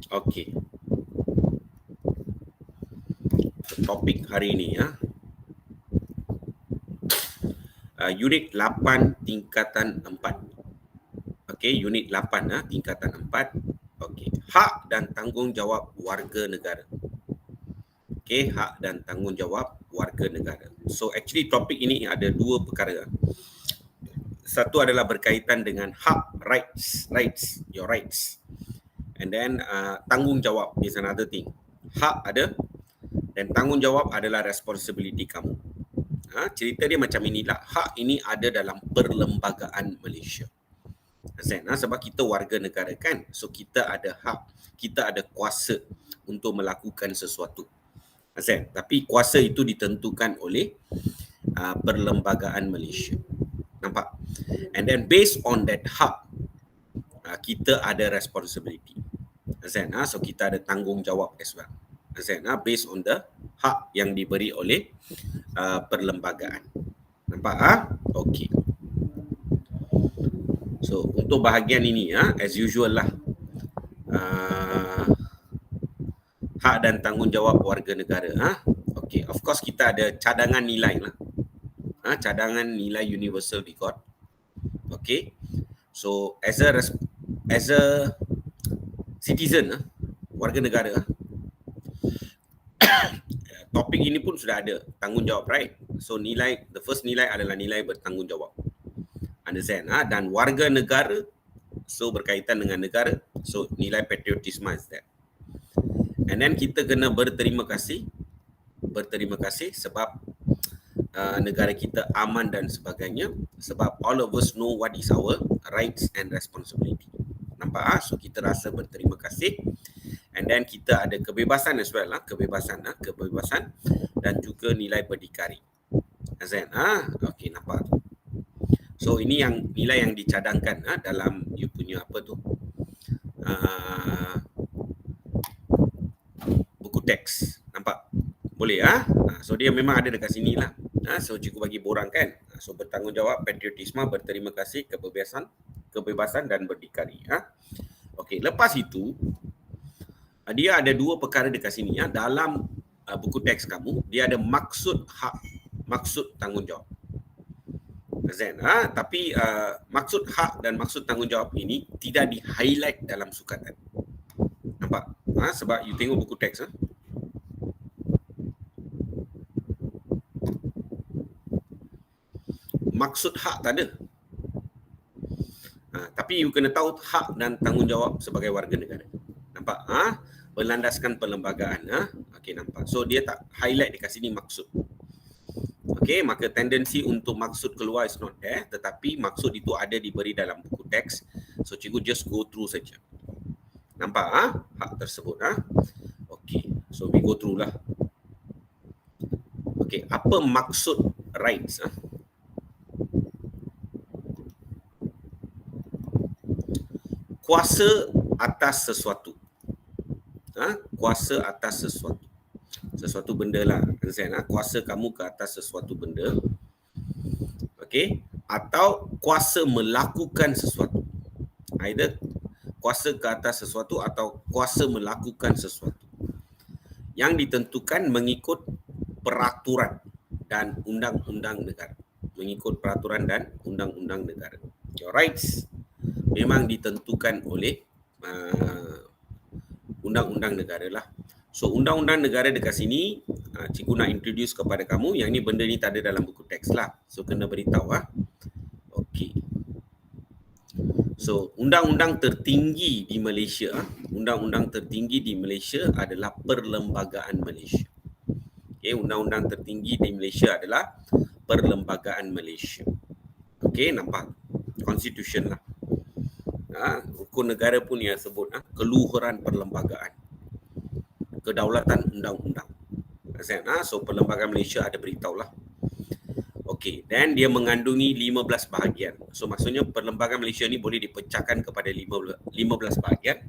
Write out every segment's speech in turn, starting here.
Okey. Topik hari ini ya. Unit 8 tingkatan 4. Okey, unit 8 tingkatan 4. Okey, hak dan tanggungjawab warga negara. Okey, hak dan tanggungjawab warga negara. So actually topik ini ada dua perkara. Satu adalah berkaitan dengan hak, rights, your rights. And then tanggungjawab is another thing. Hak ada dan tanggungjawab adalah responsibility kamu. Cerita dia macam inilah. Hak ini ada dalam perlembagaan Malaysia. Sebab kita warga negara kan, so kita ada hak, kita ada kuasa untuk melakukan sesuatu. Tapi kuasa itu ditentukan oleh perlembagaan Malaysia. Nampak? And then based on that hak, kita ada responsibility. So kita ada tanggungjawab as well. Based on the hak yang diberi oleh perlembagaan. Nampak? Okey. So untuk bahagian ini as usual lah, hak dan tanggungjawab warga negara. Okey, of course kita ada cadangan nilai lah. Cadangan nilai universal record. Okey. So as a citizen, warga negara, topik ini pun sudah ada tanggungjawab, right? So the first nilai adalah nilai bertanggungjawab. Understand? Dan warga negara, so berkaitan dengan negara, so nilai patriotisme is that. And then kita kena berterima kasih sebab negara kita aman dan sebagainya, sebab all of us know what is our rights and responsibility. Nampak? So kita rasa berterima kasih. And then kita ada kebebasan as well, kebebasan dan juga nilai berdikari. Okey, nampak? So ini yang nilai yang dicadangkan dalam you punya apa tu, buku teks. Nampak? Boleh so dia memang ada dekat sini lah. So cikgu bagi borang kan. So bertanggungjawab, patriotisme, berterima kasih, kebebasan dan berdikari. Okey, lepas itu dia ada dua perkara dekat sini dalam buku teks kamu. Dia ada maksud hak, maksud tanggungjawab. Tapi maksud hak dan maksud tanggungjawab ini tidak di-highlight dalam sukatan. Nampak? Sebab you tengok buku teks. Maksud hak tak ada. Tapi you kena tahu hak dan tanggungjawab sebagai warga negara. Nampak? Berlandaskan perlembagaan. Okey, nampak. So dia tak highlight dekat sini maksud. Okey, maka tendensi untuk maksud keluar is not there, tetapi maksud itu ada diberi dalam buku teks. So cikgu just go through saja. Nampak hak tersebut. Okey, so we go through lah. Okey, apa maksud rights? Kuasa atas sesuatu. Kuasa atas sesuatu benda lah. Kuasa kamu ke atas sesuatu benda. Okey, atau kuasa melakukan sesuatu. Either kuasa ke atas sesuatu atau kuasa melakukan sesuatu yang ditentukan mengikut peraturan dan undang-undang negara. Mengikut peraturan dan undang-undang negara. Your rights memang ditentukan oleh undang-undang negara lah. So undang-undang negara dekat sini, cikgu nak introduce kepada kamu. Yang ni benda ni tak ada dalam buku teks lah. So kena beritahu Okey. So undang-undang tertinggi di Malaysia, undang-undang tertinggi di Malaysia adalah Perlembagaan Malaysia. Okey, undang-undang tertinggi di Malaysia adalah Perlembagaan Malaysia. Okey, nampak? Constitution lah. Rukun negara pun yang sebut keluhuran perlembagaan, kedaulatan undang-undang. So Perlembagaan Malaysia ada beritahu lah. Okey, dan dia mengandungi 15 bahagian. So maksudnya Perlembagaan Malaysia ni boleh dipecahkan kepada 15 bahagian,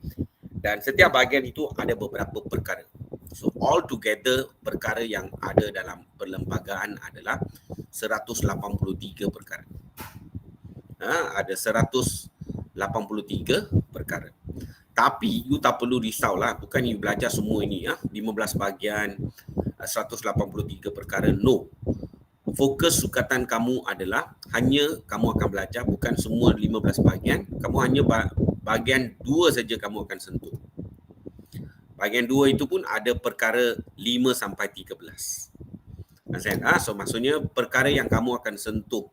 dan setiap bahagian itu ada beberapa perkara. So all together perkara yang ada dalam perlembagaan adalah 183 perkara. Ada 183 perkara. Tapi you tak perlu risaulah, bukan you belajar semua ini 15 bahagian, 183 perkara. No. Fokus sukatan kamu adalah hanya kamu akan belajar bukan semua 15 bahagian, kamu hanya bahagian 2 saja kamu akan sentuh. Bahagian 2 itu pun ada perkara 5 sampai 13. So maksudnya perkara yang kamu akan sentuh.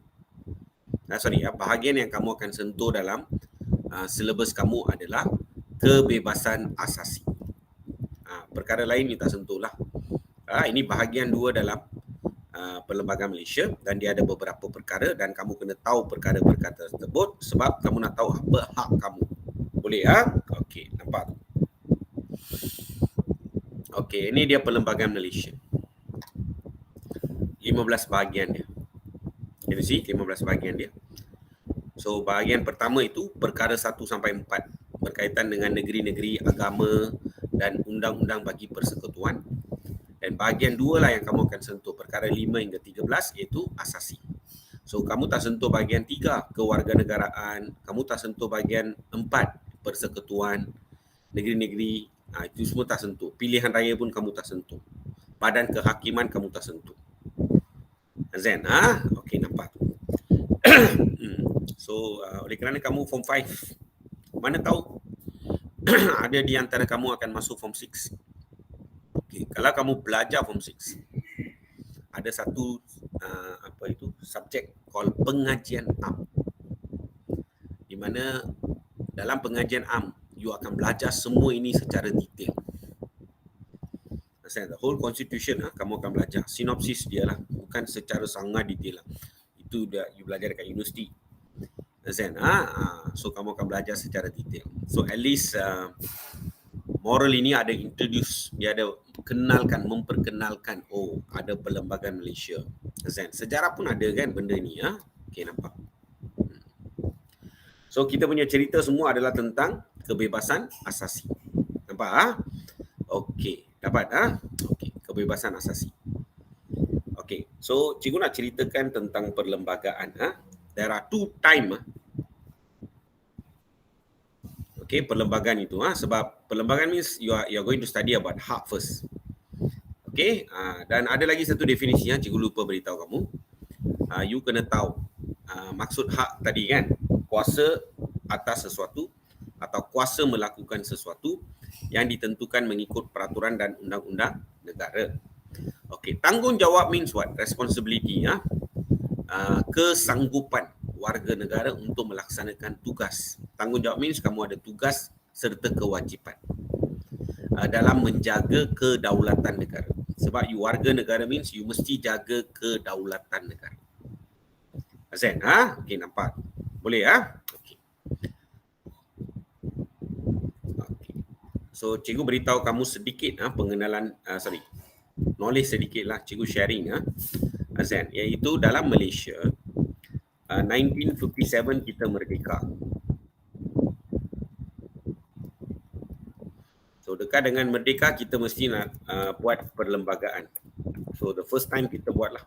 Bahagian yang kamu akan sentuh dalam silabus kamu adalah kebebasan asasi. Perkara lain kita sentuhlah. Ini bahagian 2 dalam Perlembagaan Malaysia dan dia ada beberapa perkara dan kamu kena tahu perkara-perkara tersebut sebab kamu nak tahu apa hak kamu. Boleh Okey, nampak? Okey, ini dia Perlembagaan Malaysia. 15 bahagian dia. Can you see 15 bahagian dia? So bahagian pertama itu perkara 1 sampai 4 berkaitan dengan negeri-negeri, agama dan undang-undang bagi persekutuan. Dan bahagian 2 lah yang kamu akan sentuh, perkara 5 hingga 13 iaitu asasi. So kamu tak sentuh bahagian 3 kewarganegaraan, kamu tak sentuh bahagian 4 persekutuan, negeri-negeri, itu semua tak sentuh. Pilihan raya pun kamu tak sentuh. Badan kehakiman kamu tak sentuh. Zen, okey, nampak. So oleh kerana kamu form 5, mana tahu ada di antara kamu akan masuk form 6. Okay. Kalau kamu belajar form 6, ada satu subjek called pengajian am, di mana dalam pengajian am you akan belajar semua ini secara detail. The whole constitution kamu akan belajar sinopsis dia lah, bukan secara sangat detail lah. Itu dah you belajar dekat universiti. So kamu akan belajar secara detail. So at least moral ini ada introduce, dia ada memperkenalkan, ada Perlembagaan Malaysia. Sejarah pun ada kan benda ni Okey, nampak. So kita punya cerita semua adalah tentang kebebasan asasi. Nampak Okey, dapat Okey, kebebasan asasi. Okey, so cikgu nak ceritakan tentang perlembagaan. There are 2 time Okay, perlembagaan itu sebab perlembagaan means you are going to study about hak first. Okay, dan ada lagi satu definisi yang cikgu lupa beritahu kamu. You kena tahu maksud hak tadi kan, kuasa atas sesuatu atau kuasa melakukan sesuatu yang ditentukan mengikut peraturan dan undang-undang negara. Okay, tanggungjawab means what? Responsibility kesanggupan warga negara untuk melaksanakan tugas. Tanggungjawab means kamu ada tugas serta kewajipan dalam menjaga kedaulatan negara. Sebab you warga negara means you mesti jaga kedaulatan negara. Azan, okey, nampak? Boleh Okey. Okey. So cikgu beritahu kamu sedikit pengenalan knowledge sedikitlah cikgu sharing Azan, iaitu dalam Malaysia 1957 kita merdeka. So dekat dengan merdeka kita mesti nak buat perlembagaan. So the first time kita buatlah.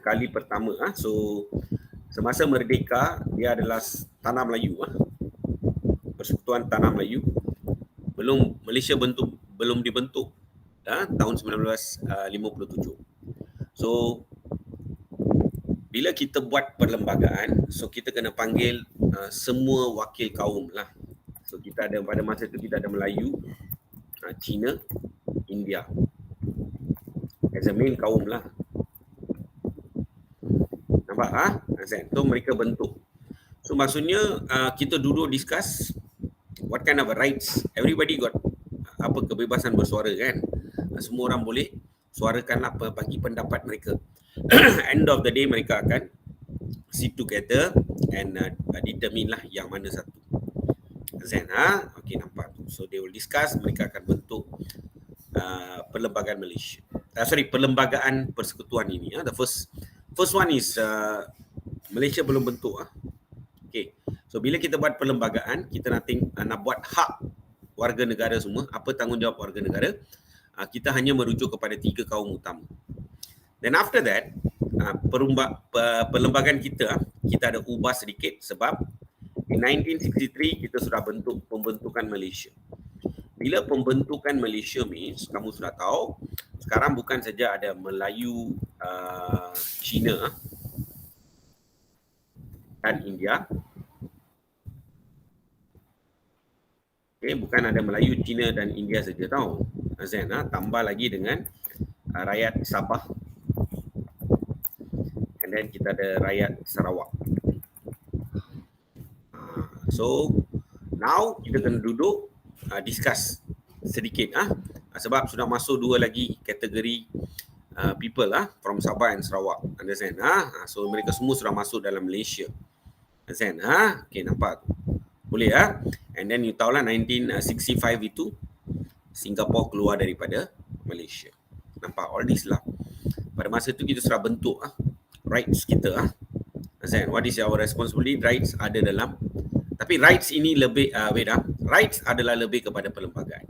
Kali pertama so semasa merdeka dia adalah Tanah Melayu Persekutuan Tanah Melayu. Malaysia belum dibentuk tahun 1957. So bila kita buat perlembagaan, so kita kena panggil semua wakil kaum lah. So kita ada pada masa itu kita ada Melayu, Cina, India as a main kaum lah. Nampak So mereka bentuk. So maksudnya kita duduk discuss what kind of rights everybody got, kebebasan bersuara kan. Semua orang boleh suarakanlah bagi pendapat mereka. End of the day mereka akan sit together and determine lah yang mana satu. Okey, nampak. So they will discuss, mereka akan bentuk Perlembagaan Malaysia. Perlembagaan Persekutuan ini. The first one is Malaysia belum bentuk. Okay. So bila kita buat perlembagaan, kita nak buat hak warga negara semua, apa tanggungjawab warga negara, kita hanya merujuk kepada 3 kaum utama. Then after that, perlembagaan kita ada ubah sedikit sebab In 1963 kita sudah bentuk pembentukan Malaysia. Bila pembentukan Malaysia means kamu sudah tahu sekarang bukan saja ada Melayu, Cina dan India. Okay, bukan ada Melayu, Cina dan India saja tahu. Azan, tambah lagi dengan rakyat Sabah. And then kita ada rakyat Sarawak. So now kita kena duduk discuss sedikit sebab sudah masuk dua lagi kategori people from Sabah and Sarawak. Understand? So mereka semua sudah masuk dalam Malaysia. Understand? Okay, nampak tu. Boleh And then you tahu lah 1965 itu Singapura keluar daripada Malaysia. Nampak all this lah. Pada masa itu kita sudah bentuk rights kita. Understand? What is our responsibility? Rights ada dalam. Tapi rights ini lebih rights adalah lebih kepada perlembagaan.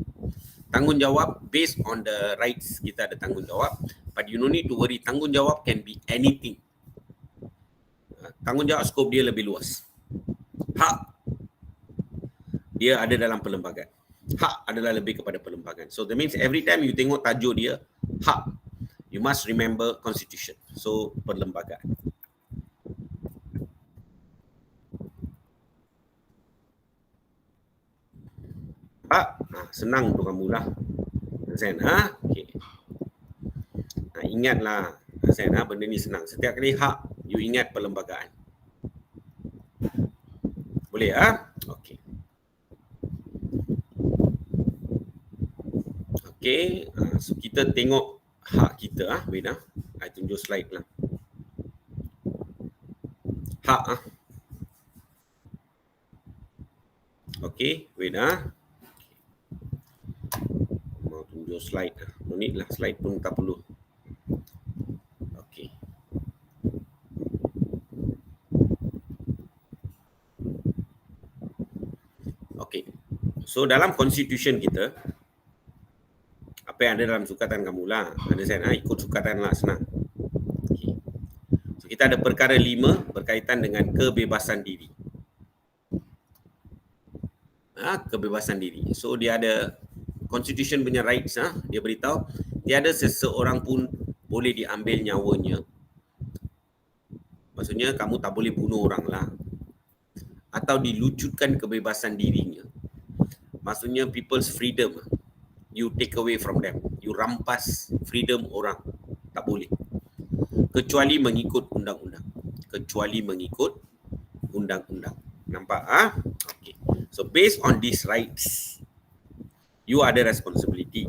Tanggungjawab based on the rights kita ada tanggungjawab. But you no need to worry. Tanggungjawab can be anything. Tanggungjawab skop dia lebih luas. Hak dia ada dalam perlembagaan. Hak adalah lebih kepada perlembagaan. So that means every time you tengok tajuk dia hak, you must remember constitution. So perlembagaan. Senang untuk kamu lah. Zain, okay. Ingatlah, Zain, benda ni senang. Setiap kali hak, you ingat perlembagaan. Boleh okay. Okay, so kita tengok hak kita wait I tunjuk slide lah. Hak okay, wait mau tunjuk slide no need lah, slide pun tak perlu. Okay. Okay, so dalam constitution kita apa yang ada dalam sukatan kamu lah, understand? Ikut sukatan lah, senang. Okay. So kita ada perkara 5 berkaitan dengan kebebasan diri. Kebebasan diri. So dia ada constitution punya rights, dia beritahu tiada seseorang pun boleh diambil nyawanya. Maksudnya kamu tak boleh bunuh orang lah. Atau dilucutkan kebebasan dirinya. Maksudnya people's freedom. You take away from them. You rampas freedom orang. Tak boleh. Kecuali mengikut undang-undang. Kecuali mengikut undang-undang. Nampak? Okay. So based on these rights, you ada responsibility.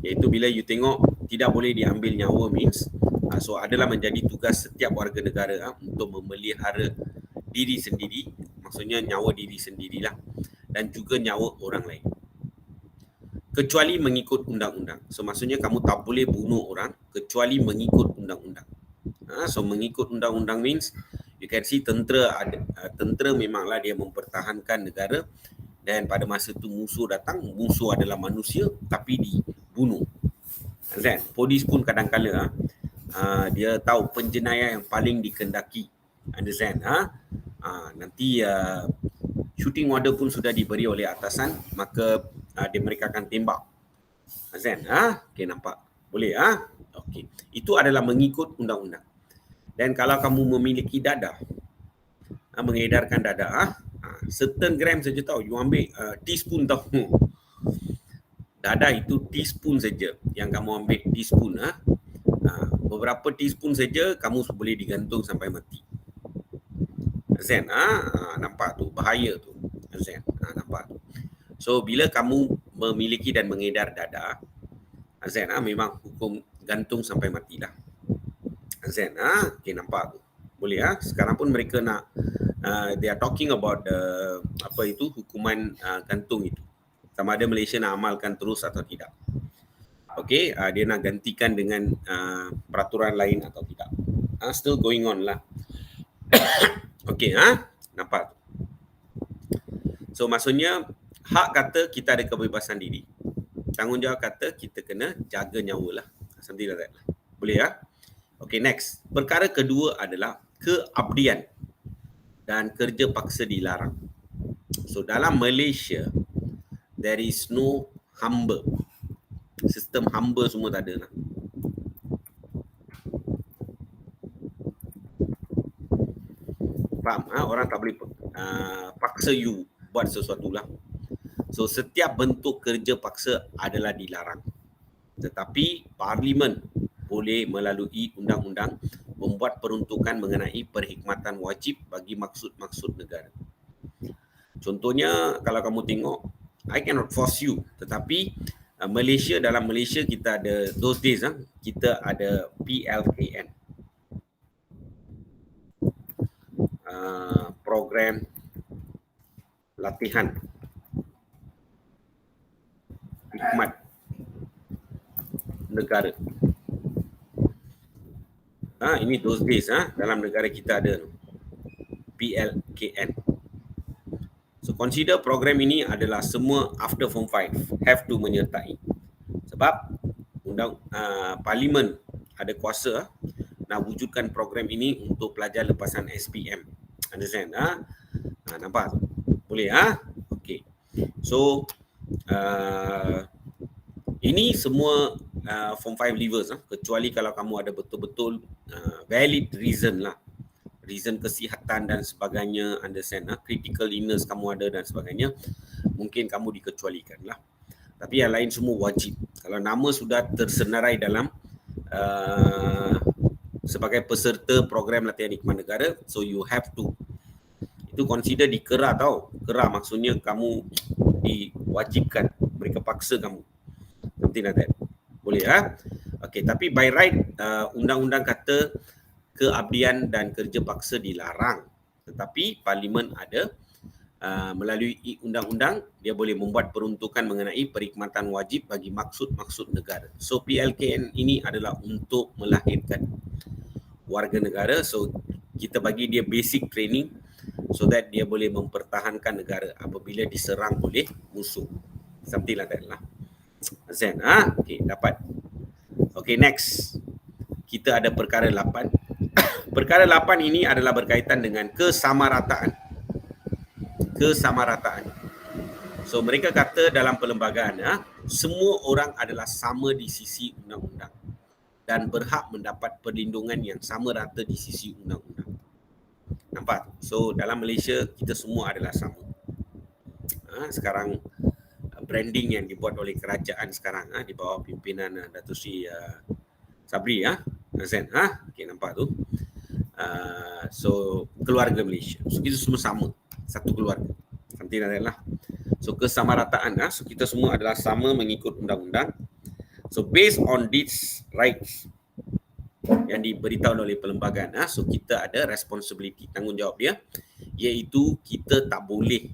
Iaitu bila you tengok tidak boleh diambil nyawa means, so adalah menjadi tugas setiap warga negara untuk memelihara diri sendiri. Maksudnya nyawa diri sendirilah. Dan juga nyawa orang lain. Kecuali mengikut undang-undang. So maksudnya kamu tak boleh bunuh orang kecuali mengikut undang-undang. So mengikut undang-undang means you can see tentera memanglah dia mempertahankan negara, dan pada masa tu musuh datang, musuh adalah manusia tapi dibunuh. Kan? Polis pun kadang-kala dia tahu penjenayah yang paling dikendaki. Understand? Nanti shooting order pun sudah diberi oleh atasan, maka mereka akan tembak. Azan, okay, nampak? Boleh, okay. Itu adalah mengikut undang-undang. Dan kalau kamu memiliki dadah, mengedarkan dadah, certain gram saja tahu, you ambil teaspoon tahu. Dadah itu teaspoon saja yang kamu ambil, teaspoon. Beberapa teaspoon saja kamu boleh digantung sampai mati. Azan, nampak tu, bahaya tu. Azan, nampak tu. So bila kamu memiliki dan mengedar dadah, Azan, memang hukum gantung sampai matilah. Azan, okay, nampak tu. Boleh sekarang pun mereka nak they are talking about hukuman gantung itu. Sama ada Malaysia nak amalkan terus atau tidak. Okay, dia nak gantikan dengan peraturan lain atau tidak. Still going on lah. Okay, nampak tu. So maksudnya hak kata kita ada kebebasan diri. Tanggungjawab kata kita kena jaga nyawa lah. Something like that. Boleh Okay, next. Perkara kedua adalah keabdian dan kerja paksa dilarang. So dalam Malaysia, there is no hamba. Sistem hamba semua tak ada lah. Faham? Orang tak boleh paksa you buat sesuatu lah. So setiap bentuk kerja paksa adalah dilarang. Tetapi Parlimen boleh melalui undang-undang membuat peruntukan mengenai perkhidmatan wajib bagi maksud-maksud negara. Contohnya kalau kamu tengok, I cannot force you, tetapi Malaysia, dalam Malaysia kita ada those days kita ada PLKN, program latihan khidmat negara. Ini those days dalam negara kita ada PLKN. So consider program ini adalah semua after form 5 have to menyertai. Sebab Parlimen ada kuasa nak wujudkan program ini untuk pelajar lepasan SPM. Understand? Nampak? Boleh? Okay. So ini semua form 5 leavers kecuali kalau kamu ada betul-betul valid reason lah. Reason kesihatan dan sebagainya, understand, critical illness kamu ada dan sebagainya, mungkin kamu dikecualikan lah. Tapi yang lain semua wajib. Kalau nama sudah tersenarai dalam sebagai peserta program latihan khidmat negara, so you have to. Itu consider di KERA tau. KERA maksudnya kamu diwajibkan, mereka paksa kamu. Something like that. Boleh Okay, tapi by right undang-undang kata keabdian dan kerja paksa dilarang, tetapi Parlimen ada melalui undang-undang dia boleh membuat peruntukan mengenai perkhidmatan wajib bagi maksud-maksud negara. So PLKN ini adalah untuk melahirkan warga negara, so kita bagi dia basic training so that dia boleh mempertahankan negara apabila diserang oleh musuh. Something like that lah. Zen, okay, dapat. Okay, next. Kita ada perkara 8. Perkara 8 ini adalah berkaitan dengan kesamarataan. Kesamarataan. So mereka kata dalam perlembagaan, semua orang adalah sama di sisi undang-undang dan berhak mendapat perlindungan yang sama rata di sisi undang-undang. Nampak? So dalam Malaysia kita semua adalah sama. Sekarang branding yang dibuat oleh kerajaan sekarang di bawah pimpinan Datuk Seri Sabri Zain, okay, nampak tu. So keluarga Malaysia, so kita semua sama, satu keluarga, something like that lah. So kesamarataan, so kita semua adalah sama mengikut undang-undang. So based on these rights yang diberitahu oleh perlembagaan, so kita ada responsibility, tanggungjawab dia, iaitu kita tak boleh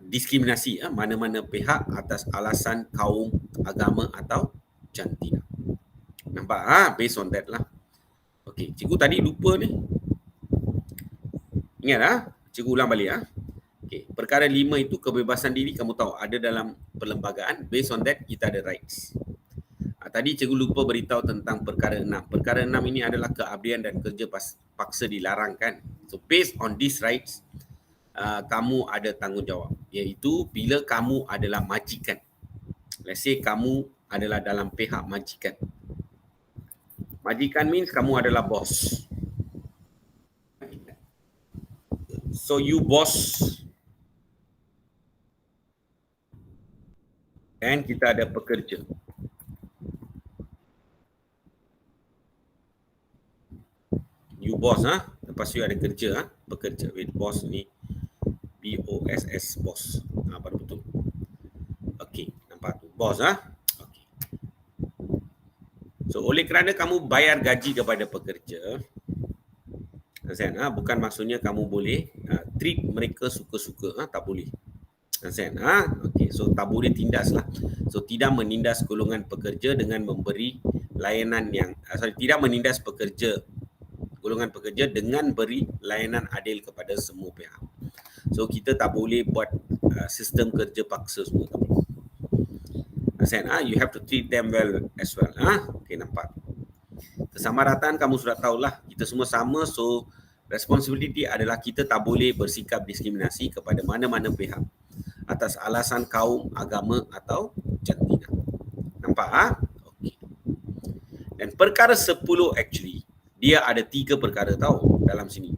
diskriminasi mana-mana pihak atas alasan kaum, agama atau jantina. Nampak? Based on that lah. Okey, cikgu tadi lupa ni. Ingat cikgu ulang balik Okey, perkara 5 itu kebebasan diri, kamu tahu ada dalam perlembagaan. Based on that kita ada rights. Tadi cikgu lupa beritahu tentang perkara 6. Perkara 6 ini adalah keabdian dan kerja paksa dilarang kan. So based on these rights, kamu ada tanggungjawab, iaitu bila kamu adalah majikan. Let's say kamu adalah dalam pihak majikan. Majikan means kamu adalah bos. So you boss. Dan kita ada pekerja. You boss lepas tu ada kerja pekerja. With boss ni BOSS, boss. Baru betul. Okey, nampak tu. Boss Okey. So oleh kerana kamu bayar gaji kepada pekerja, bukan maksudnya kamu boleh treat mereka suka-suka, tak boleh. Okey, so tak boleh tindas lah. So tidak menindas golongan pekerja dengan memberi layanan yang tidak menindas golongan pekerja dengan beri layanan adil kepada semua pihak. So kita tak boleh buat sistem kerja paksa semua, tak boleh. You have to treat them well as well. Okay, nampak. Kesamarataan kamu sudah tahulah, kita semua sama. So Responsibility adalah kita tak boleh bersikap diskriminasi kepada mana-mana pihak atas alasan kaum, agama atau jantina. Nampak? Okay. Dan perkara 10 actually, dia ada 3 perkara tahu dalam sini.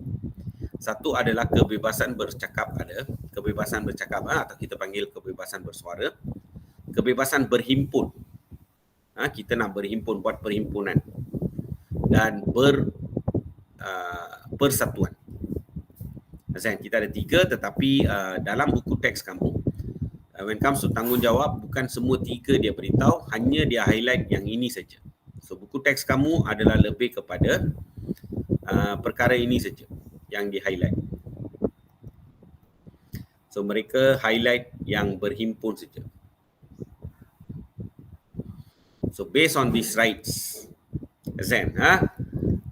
Satu adalah kebebasan bercakap atau kita panggil kebebasan bersuara. Kebebasan berhimpun. Kita nak berhimpun, buat perhimpunan. Dan persatuan. Kita ada 3, tetapi dalam buku teks kamu, when comes to tanggungjawab, bukan semua 3 dia beritahu, hanya dia highlight yang ini saja. So buku teks kamu adalah lebih kepada perkara ini saja yang di highlight. So mereka highlight yang berhimpun saja. So based on these rights,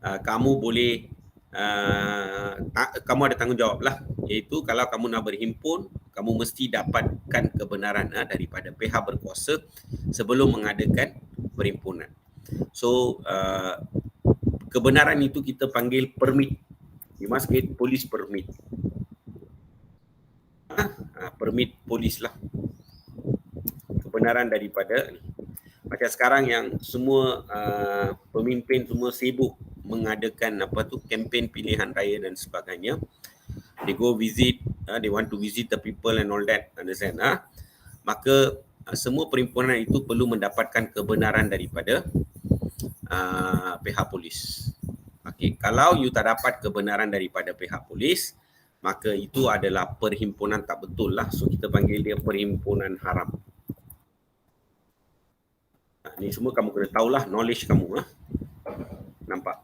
kamu boleh kamu ada tanggungjawab lah, iaitu kalau kamu nak berhimpun, kamu mesti dapatkan kebenaran daripada pihak berkuasa sebelum mengadakan perhimpunan. So kebenaran itu kita panggil permit. You must get police permit. Permit polis lah. Kebenaran daripada ni. Macam sekarang yang semua pemimpin semua sibuk mengadakan kempen pilihan raya dan sebagainya. They go visit, they want to visit the people and all that, understand? Maka semua perhimpunan itu perlu mendapatkan kebenaran daripada pihak polis. Okay. Kalau you tak dapat kebenaran daripada pihak polis, maka itu adalah perhimpunan tak betul lah. So kita panggil dia perhimpunan haram. Ni semua kamu kena tahulah, knowledge kamu. Nampak?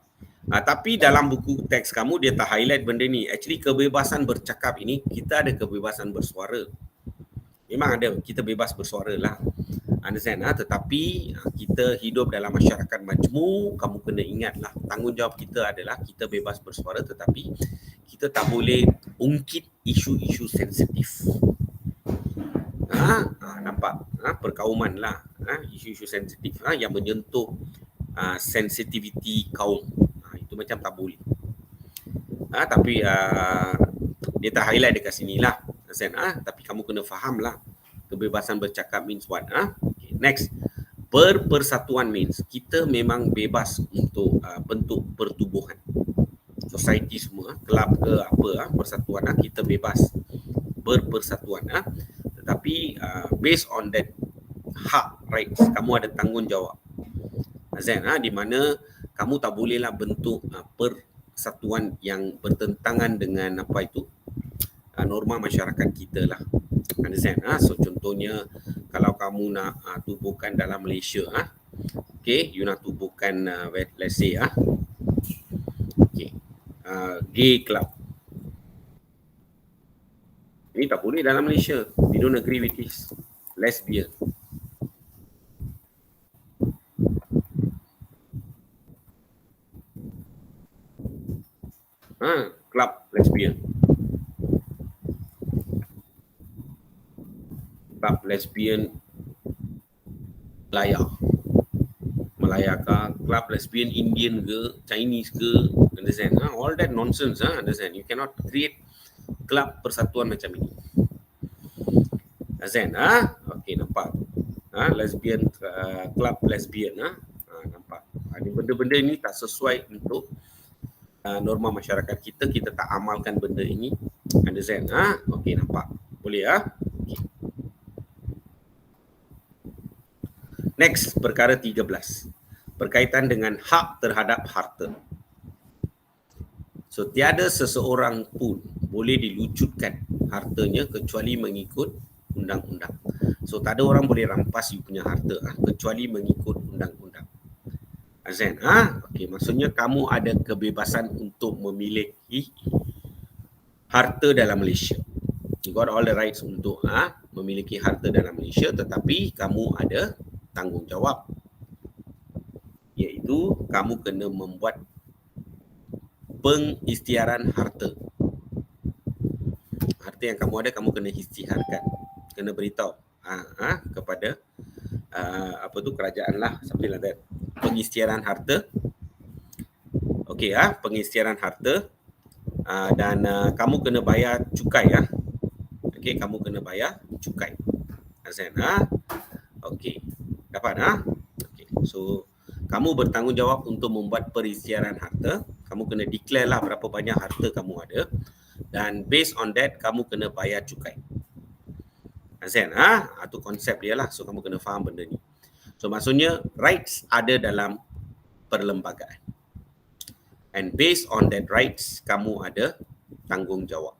Tapi dalam buku teks kamu dia tak highlight benda ni. Actually kebebasan bercakap ini, kita ada kebebasan bersuara. Memang ada, kita bebas bersuara lah. Understand? Tetapi kita hidup dalam masyarakat majmuk, kamu kena ingatlah, tanggungjawab kita adalah kita bebas bersuara, tetapi kita tak boleh ungkit isu-isu sensitif. Nampak? Perkauman lah, isu-isu sensitif yang menyentuh sensitivity kaum. Itu macam tak boleh. Tapi dia tak highlight dekat sini lah. Tapi kamu kena faham lah, kebebasan bercakap means what? Okay, next, berpersatuan means kita memang bebas untuk bentuk pertubuhan. Society semua, kelab ke apa, persatuan, kita bebas berpersatuan. Tetapi based on that hak, rights, kamu ada tanggungjawab. Di mana kamu tak bolehlah bentuk persatuan yang bertentangan dengan norma masyarakat kita lah. Understand? So contohnya kalau kamu nak tubuhkan dalam Malaysia, okay, you nak tubuhkan let's say okay, gay club. Ini tak boleh dalam Malaysia. We don't agree with this. Lesbian. Club lesbian. Club lesbian Malaya ke, club lesbian Indian ke, Chinese ke, understand? All that nonsense, understand? You cannot create club persatuan macam ini. Understand? Okay, nampak? Lesbian, club lesbian, nampak? Benda-benda ini tak sesuai untuk norma masyarakat kita. Kita tak amalkan benda ini. Understand? Okay, nampak? Boleh Okay. Next, perkara 13. Berkaitan dengan hak terhadap harta. So, tiada seseorang pun boleh dilucutkan hartanya kecuali mengikut undang-undang. So, tak ada orang boleh rampas you punya harta kecuali mengikut undang-undang. Azan, okay, maksudnya kamu ada kebebasan untuk memiliki harta dalam Malaysia. You got all the rights untuk memiliki harta dalam Malaysia, tetapi kamu ada tanggungjawab, iaitu kamu kena membuat pengisytiharan harta. Harta yang kamu ada, kamu kena isytiharkan, kena beritahu kepada kerajaan lah, something like that. Pengisytiharan harta. Okey, pengisytiharan harta Dan kamu kena bayar cukai ya. Okey, kamu kena bayar cukai. Azan okey. Dapat okey. So kamu bertanggungjawab untuk membuat perisytiharan harta. Kamu kena declare lah berapa banyak harta kamu ada, dan based on that kamu kena bayar cukai. Azan itu konsep dia lah. So kamu kena faham benda ni. So maksudnya rights ada dalam perlembagaan. And based on that rights, kamu ada tanggungjawab.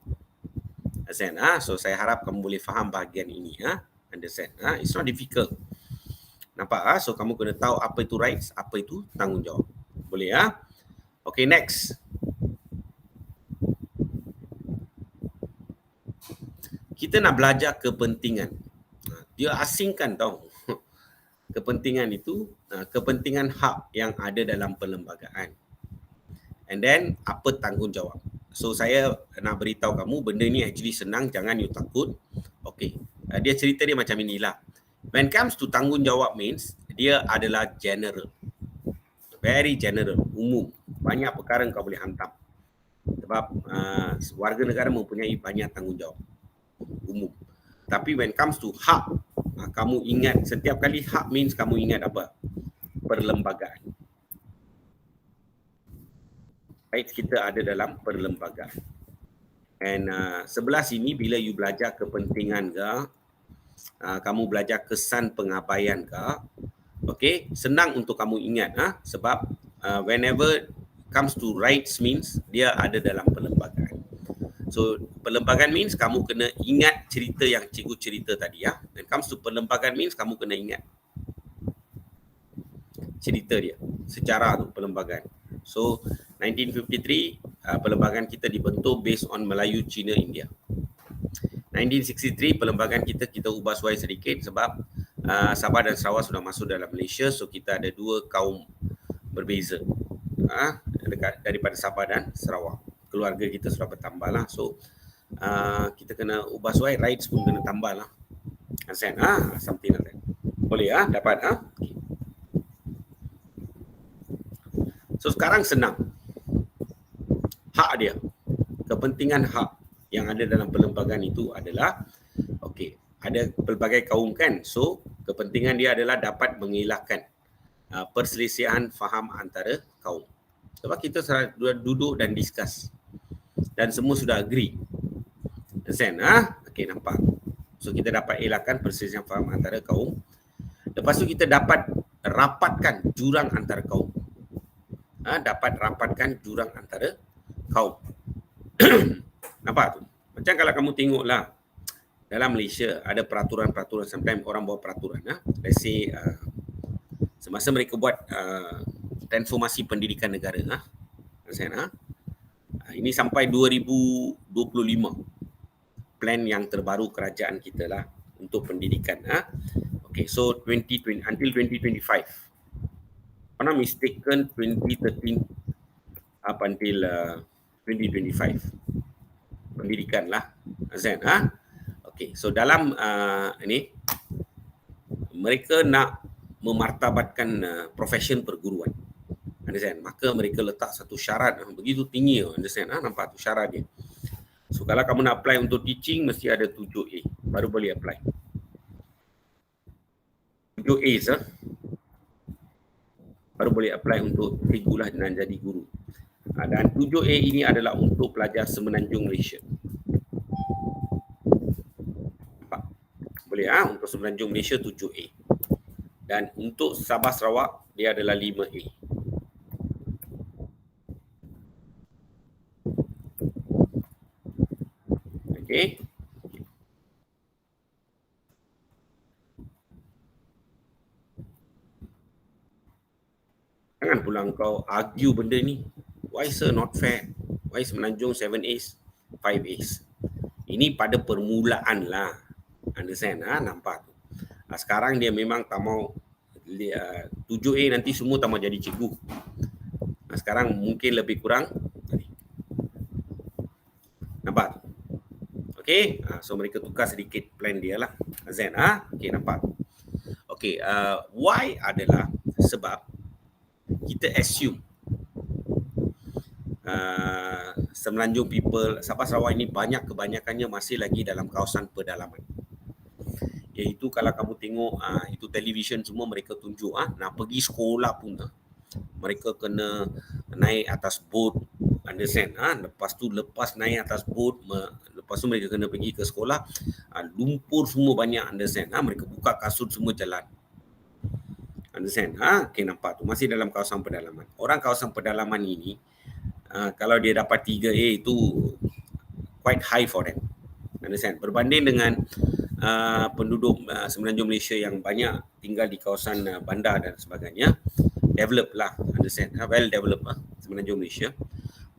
Understand? So saya harap kamu boleh faham bahagian ini. Understand? It's not difficult. Nampak? So kamu kena tahu apa itu rights, apa itu tanggungjawab. Boleh ya? Okay, next. Kita nak belajar kepentingan. Dia asingkan tau. Kepentingan itu, kepentingan hak yang ada dalam perlembagaan. And then, apa tanggungjawab? So, saya nak beritahu kamu, benda ni actually senang, jangan you takut. Okay, dia cerita dia macam inilah. When comes to tanggungjawab means, dia adalah general. Very general, umum. Banyak perkara kau boleh hantam. Sebab warga negara mempunyai banyak tanggungjawab. Umum. Tapi when comes to hak, kamu ingat, setiap kali hak means kamu ingat apa? Perlembagaan. Right, kita ada dalam perlembagaan. And sebelah sini bila you belajar kepentingan ke, kamu belajar kesan pengabaian ke, okay, senang untuk kamu ingat sebab whenever comes to rights means dia ada dalam perlembagaan. So perlembagaan means kamu kena ingat cerita yang cikgu cerita tadi ya. When comes to perlembagaan means kamu kena ingat cerita dia, sejarah tu perlembagaan. So 1953 perlembagaan kita dibentuk based on Melayu, Cina, India. 1963 perlembagaan kita ubah suai sedikit sebab Sabah dan Sarawak sudah masuk dalam Malaysia, so kita ada dua kaum berbeza daripada Sabah dan Sarawak. Keluarga kita sudah bertambah lah, so kita kena ubah suai, rights pun kena tambah lah. Something like that. Boleh dapat okay. So sekarang senang. Hak dia, kepentingan hak yang ada dalam perlembagaan itu adalah okey, ada pelbagai kaum kan. So kepentingan dia adalah dapat mengelakkan perselisihan faham antara kaum. Sebab kita sudah duduk dan discuss dan semua sudah agree. Understand? Okey, nampak. So kita dapat elakkan perselisihan faham antara kaum. Lepas tu kita dapat rapatkan jurang antara kaum. Dapat rapatkan jurang antara kaum. Nampak tu? Macam kalau kamu tengoklah dalam Malaysia ada peraturan-peraturan, sometimes orang buat peraturan. Let's say semasa mereka buat transformasi pendidikan negara. Ini sampai 2025. Plan yang terbaru kerajaan kita lah untuk pendidikan. Okay, so 2020 until 2025. If I'm not mistaken, 2013 up until 2025 pendidikan lah, Azan. Okay, so dalam ini mereka nak memartabatkan profession perguruan, understand? Maka mereka letak satu syarat begitu tinggi, understand? Nampak tu syarat dia. So kalau kamu nak apply untuk teaching mesti ada 7A baru boleh apply. 7A baru boleh apply untuk cikgu lah dan jadi guru. Dan 7A ini adalah untuk pelajar Semenanjung Malaysia. Nampak? Boleh untuk Semenanjung Malaysia 7A. Dan untuk Sabah Sarawak dia adalah 5A. Okey. Jangan pula kau argue benda ni. Why sir not fair? Why Semenanjung 7As, 5As? Ini pada permulaan lah. Understand? Nampak tu. Sekarang dia memang tak mau 7A nanti semua tak mau jadi cikgu. Sekarang mungkin lebih kurang. Nampak tu? Okay. So mereka tukar sedikit plan dia lah. Azan. Okay, nampak. Okay. Why adalah sebab kita assume Semenanjung people, Sabah Sarawak ini kebanyakannya masih lagi dalam kawasan pedalaman. Iaitu kalau kamu tengok itu televisyen semua mereka tunjuk nak pergi sekolah pun mereka kena naik atas boat, understand lepas naik atas boat, lepas tu mereka kena pergi ke sekolah, lumpur semua banyak, understand mereka buka kasut semua jalan, understand okay, nampak tu masih dalam kawasan pedalaman. Orang kawasan pedalaman ini kalau dia dapat 3A itu quite high for them, understand, berbanding dengan penduduk Semenanjung Malaysia yang banyak tinggal di kawasan bandar dan sebagainya, develop lah, understand, well developed Semenanjung Malaysia.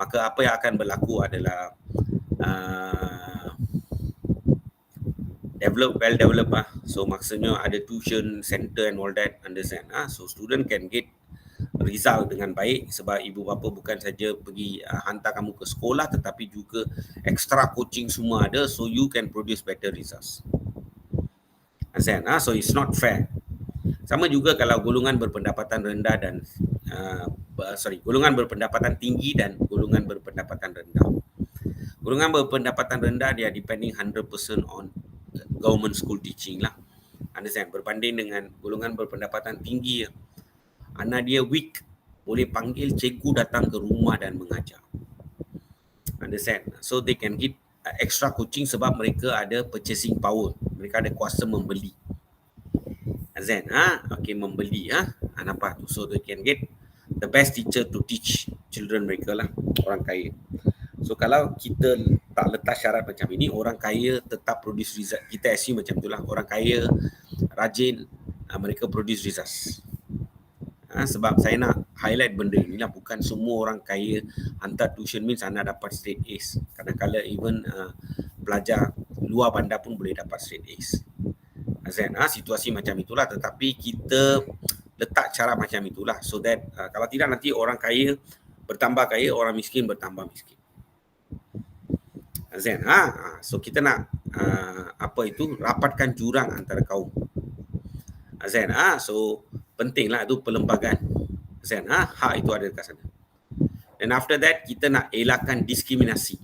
Maka apa yang akan berlaku adalah well developed so maksudnya ada tuition center and all that, understand, so student can get result dengan baik sebab ibu bapa bukan saja pergi hantar kamu ke sekolah tetapi juga extra coaching semua ada, so you can produce better results, understand, so it's not fair. Sama juga kalau golongan berpendapatan rendah dan golongan berpendapatan tinggi dan golongan berpendapatan rendah. Golongan berpendapatan rendah dia depending 100% on government school teaching lah, understand, berbanding dengan golongan berpendapatan tinggi, anak dia weak, boleh panggil cikgu datang ke rumah dan mengajar, understand, so they can get extra coaching sebab mereka ada purchasing power, mereka ada kuasa membeli, understand, okay, membeli nampak tu, so they can get the best teacher to teach children mereka lah, orang kaya. So kalau kita tak letak syarat macam ini, orang kaya tetap produce result, kita assume macam itulah, orang kaya rajin, mereka produce results. Sebab saya nak highlight benda inilah, bukan semua orang kaya hantar tuition means anak dapat straight A's. Kadang-kadang even pelajar luar bandar pun boleh dapat straight A's. Situasi macam itulah, tetapi kita letak cara macam itulah so that kalau tidak nanti orang kaya bertambah kaya, orang miskin bertambah miskin. So kita nak rapatkan jurang antara kaum. So pentinglah itu perlembagaan. Hak itu ada dekat sana. Dan after that kita nak elakkan diskriminasi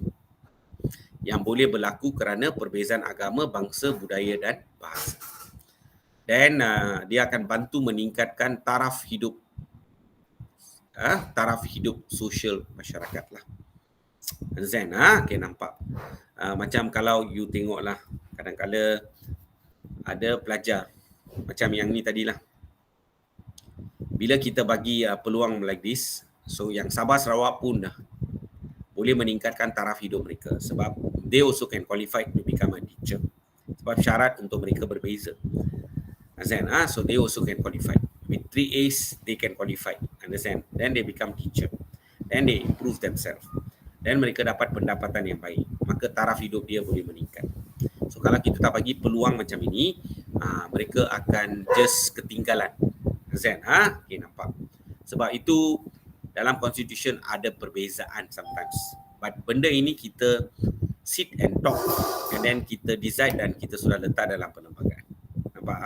yang boleh berlaku kerana perbezaan agama, bangsa, budaya dan bahasa. Dan dia akan bantu meningkatkan taraf hidup sosial masyarakat lah. Understand? Okay, nampak. Macam kalau you tengoklah, kadang-kadang ada pelajar macam yang ni tadilah. Bila kita bagi peluang like this, so yang Sabah Sarawak pun dah boleh meningkatkan taraf hidup mereka sebab they also can qualify to become a teacher. Sebab syarat untuk mereka berbeza. Understand? So they also can qualify. With 3 A's, they can qualify. Understand? Then they become teacher. Then they improve themselves. Dan mereka dapat pendapatan yang baik. Maka taraf hidup dia boleh meningkat. So kalau kita tak bagi peluang macam ini, mereka akan just ketinggalan. Understand? Okay, nampak. Sebab itu dalam constitution ada perbezaan sometimes. But benda ini kita sit and talk and then kita decide dan kita sudah letak dalam perlembagaan. Nampak?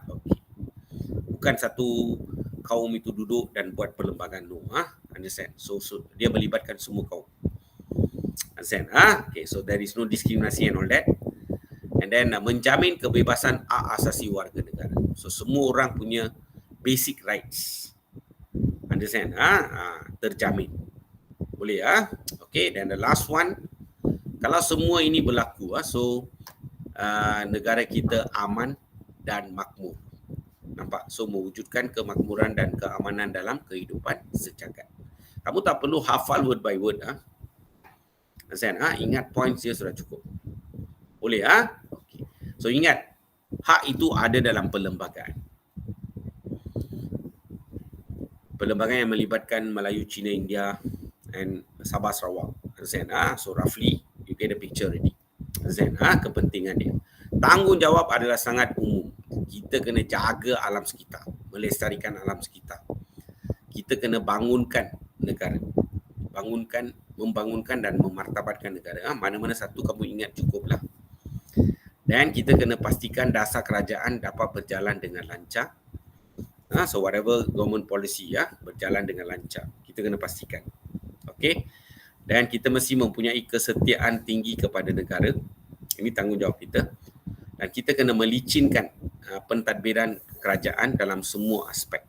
Okay. Bukan satu kaum itu duduk dan buat perlembagaan. No. Understand? So dia melibatkan semua kaum. Understand? Okay, so there is no discrimination and all that. And then menjamin kebebasan hak asasi warga negara. So semua orang punya basic rights. Understand? Terjamin. Boleh Okay, then the last one, kalau semua ini berlaku, so negara kita aman dan makmur. Nampak? So mewujudkan kemakmuran dan keamanan dalam kehidupan sejagat. Kamu tak perlu hafal word by word. Understand? Ingat points dia sudah cukup. Boleh? Okay. So ingat, hak itu ada dalam perlembagaan. Perlembagaan yang melibatkan Melayu, Cina, India and Sabah Sarawak. Understand? So roughly you get the picture already. Understand? Kepentingan dia. Tanggungjawab adalah sangat umum. Kita kena jaga alam sekitar, melestarikan alam sekitar. Kita kena bangunkan negara. Membangunkan dan memartabatkan negara. Mana-mana satu kamu ingat cukuplah. Dan kita kena pastikan dasar kerajaan dapat berjalan dengan lancar. So whatever government policy berjalan dengan lancar. Kita kena pastikan. Okay. Dan kita mesti mempunyai kesetiaan tinggi kepada negara. Ini tanggungjawab kita. Dan kita kena melicinkan pentadbiran kerajaan dalam semua aspek.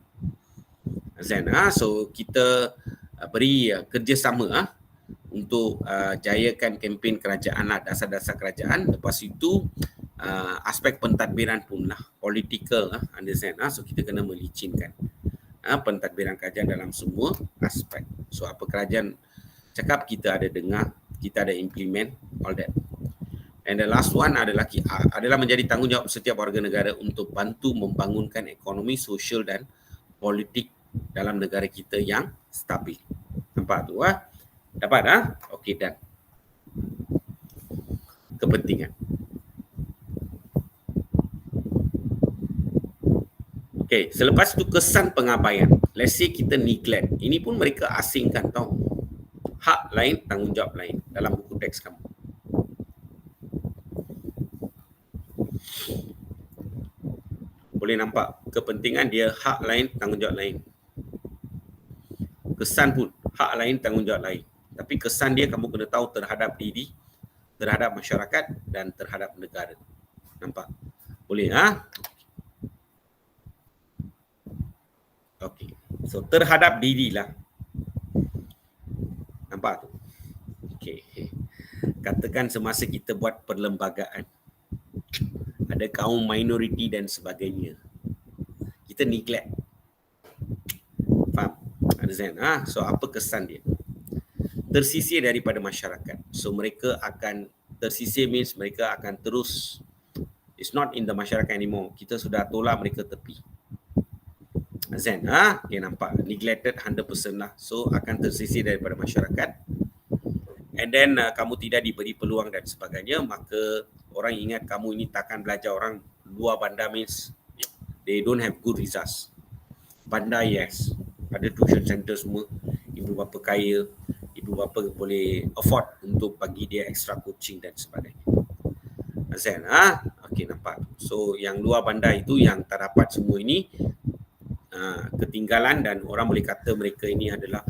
So kita beri kerjasama untuk jayakan kempen kerajaan lah, dasar-dasar kerajaan. Lepas itu aspek pentadbiran pun lah, political lah, understand. So kita kena melicinkan pentadbiran kerajaan dalam semua aspek. So apa kerajaan cakap, kita ada dengar, kita ada implement all that. And the last one adalah menjadi tanggungjawab setiap warga negara untuk bantu membangunkan ekonomi, sosial dan politik dalam negara kita yang stabil. Nampak tu Dapat Okey, dan kepentingan. Okey, selepas tu kesan pengabaian. Let's say kita neglect. Ini pun mereka asingkan tau. Hak lain, tanggungjawab lain dalam buku teks kamu. Boleh nampak kepentingan dia, hak lain, tanggungjawab lain. Kesan pun hak lain, tanggungjawab lain. Tapi kesan dia kamu kena tahu terhadap diri, terhadap masyarakat dan terhadap negara. Nampak? Boleh Okey. So terhadap dirilah. Nampak tu? Okey. Katakan semasa kita buat perlembagaan, ada kaum minoriti dan sebagainya, kita neglect. Faham? Understand? So apa kesan dia? Tersisir daripada masyarakat. So mereka akan tersisir means mereka akan terus, it's not in the masyarakat anymore. Kita sudah tolak mereka tepi. Understand? Okay, nampak? Neglected 100% lah. So akan tersisir daripada masyarakat. And then kamu tidak diberi peluang dan sebagainya, maka orang ingat kamu ini takkan belajar. Orang luar bandar means they don't have good results. Bandar yes, ada tuition center semua, ibu bapa kaya, ibu bapa boleh afford untuk bagi dia extra coaching dan sebagainya. Azan, okey, nampak. So yang luar bandar itu yang tak dapat semua ini ketinggalan, dan orang boleh kata mereka ini adalah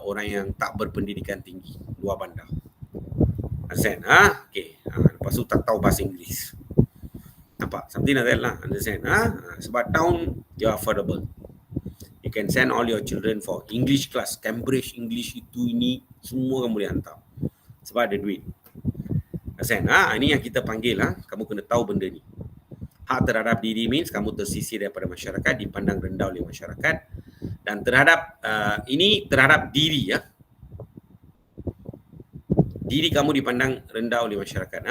orang yang tak berpendidikan tinggi, luar bandar. Understand? Okay. Lepas tu tak tahu bahasa Inggeris. Nampak? Something like that lah. Understand? Sebab town, you are affordable. You can send all your children for English class, Cambridge English itu ini, semua kamu boleh hantar. Sebab ada duit. Understand? Ini yang kita panggil kamu kena tahu benda ni. Hak terhadap diri means kamu tersisir daripada masyarakat, dipandang rendah oleh masyarakat. Dan terhadap ini terhadap diri diri kamu dipandang rendah oleh masyarakat.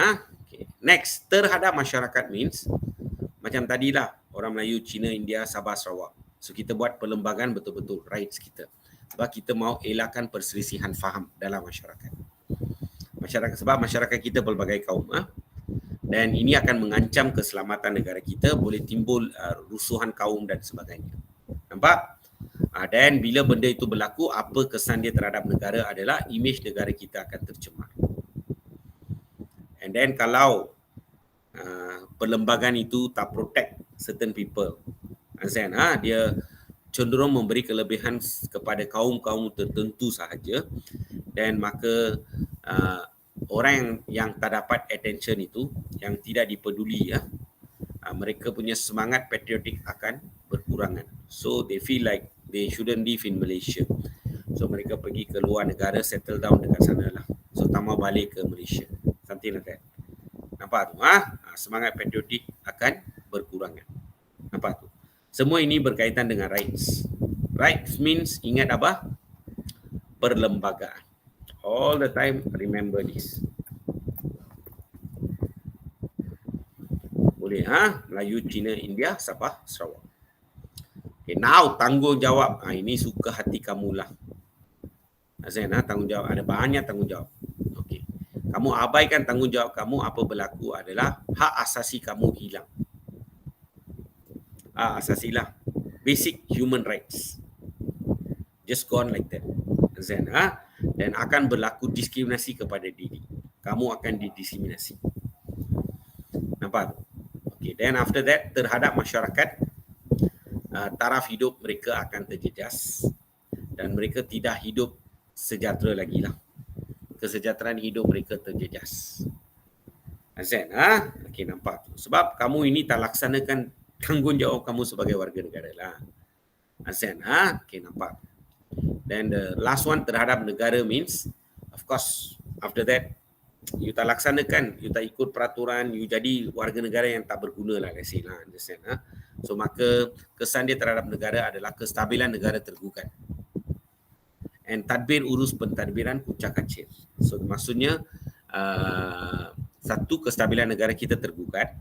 Okay. Next, terhadap masyarakat means macam tadilah, orang Melayu, Cina, India, Sabah, Sarawak. So kita buat perlembagaan betul-betul rights kita. Sebab kita mau elakkan perselisihan faham dalam masyarakat. Sebab masyarakat kita pelbagai kaum. Dan ini akan mengancam keselamatan negara kita, boleh timbul rusuhan kaum dan sebagainya. Nampak? Dan bila benda itu berlaku, apa kesan dia terhadap negara adalah imej negara kita akan tercemar. And then kalau perlembagaan itu tak protect certain people, dia cenderung memberi kelebihan kepada kaum-kaum tertentu sahaja, dan maka orang yang tak dapat attention itu, yang tidak dipeduli, mereka punya semangat patriotik akan berkurangan. So they feel like they shouldn't live in Malaysia. So mereka pergi ke luar negara, settle down dekat sana lah. So tamat balik ke Malaysia. Something like that. Nampak tu? Semangat patriotik akan berkurangan. Nampak tu? Semua ini berkaitan dengan rights. Rights means, ingat apa? Perlembagaan. All the time remember this. Boleh Melayu, Cina, India, Sabah, Sarawak. Okay, now tanggungjawab. Ini suka hati kamulah. Azan, tanggungjawab. Ada banyak tanggungjawab. Okay. Kamu abaikan tanggungjawab kamu, apa berlaku adalah hak asasi kamu hilang. Asasi lah. Basic human rights. Just gone like that. Azan, dan akan berlaku diskriminasi kepada diri. Kamu akan didiskriminasi. Nampak? Okay. Then after that, terhadap masyarakat, taraf hidup mereka akan terjejas dan mereka tidak hidup sejahtera lagi lah. kesejahteraan hidup mereka terjejas. Azan, okey, nampak tu. Sebab kamu ini tak laksanakan tanggungjawab kamu sebagai warga negara lah. Azan, okey, nampak. Then the last one terhadap negara means, of course, after that, you tak laksanakan, you tak ikut peraturan, you jadi warga negara yang tak berguna lah, let's say lah, understand? So, maka kesan dia terhadap negara adalah kestabilan negara tergugat. And tadbir urus pentadbiran kucak kacir. So, maksudnya, satu, kestabilan negara kita tergugat,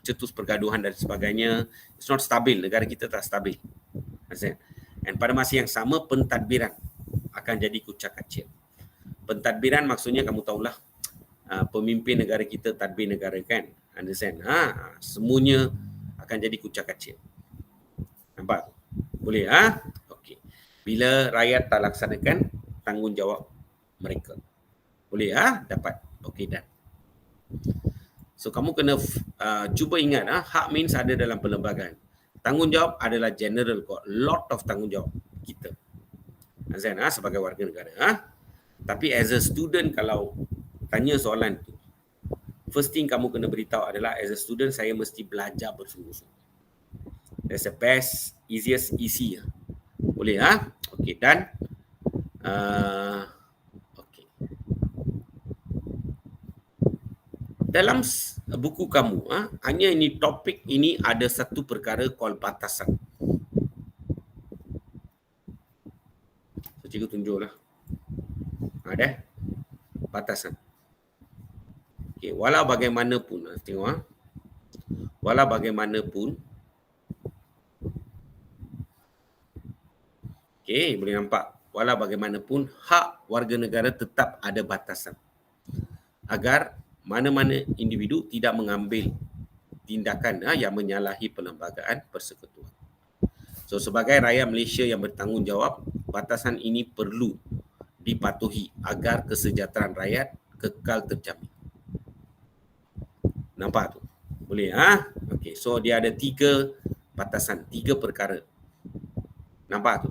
cetus pergaduhan dan sebagainya, it's not stabil, negara kita tak stabil. And pada masa yang sama, pentadbiran akan jadi kucak kacir. Pentadbiran maksudnya kamu tahulah, pemimpin negara kita tadbir negara kan, understand? Semuanya akan jadi kucak kacir. Nampak? Boleh? Okey. Bila rakyat tak laksanakan tanggungjawab mereka. Boleh? Dapat. Okey, dah. So kamu kena cuba ingat, hak means ada dalam perlembagaan. Tanggungjawab adalah general, lot of tanggungjawab kita. Azan, sebagai warga negara. Tapi as a student, kalau tanya soalan tu, first thing kamu kena beritahu adalah, as a student saya mesti belajar bersungguh-sungguh. That's the best, easiest, easy. Boleh? Okey, dan okey. Dalam buku kamu, hanya ini topik ini ada satu perkara called batasan. So, cikgu tunjuklah. Ada batasan. Okey, walau bagaimanapun, tengok walau bagaimanapun. Okey, boleh nampak. Walau bagaimanapun, hak warga negara tetap ada batasan. Agar mana-mana individu tidak mengambil tindakan yang menyalahi perlembagaan persekutuan. So, sebagai rakyat Malaysia yang bertanggungjawab, batasan ini perlu dipatuhi agar kesejahteraan rakyat kekal terjamin. Nampak tu? Boleh? Okey, so dia ada 3 batasan, 3 perkara. Nampak tu?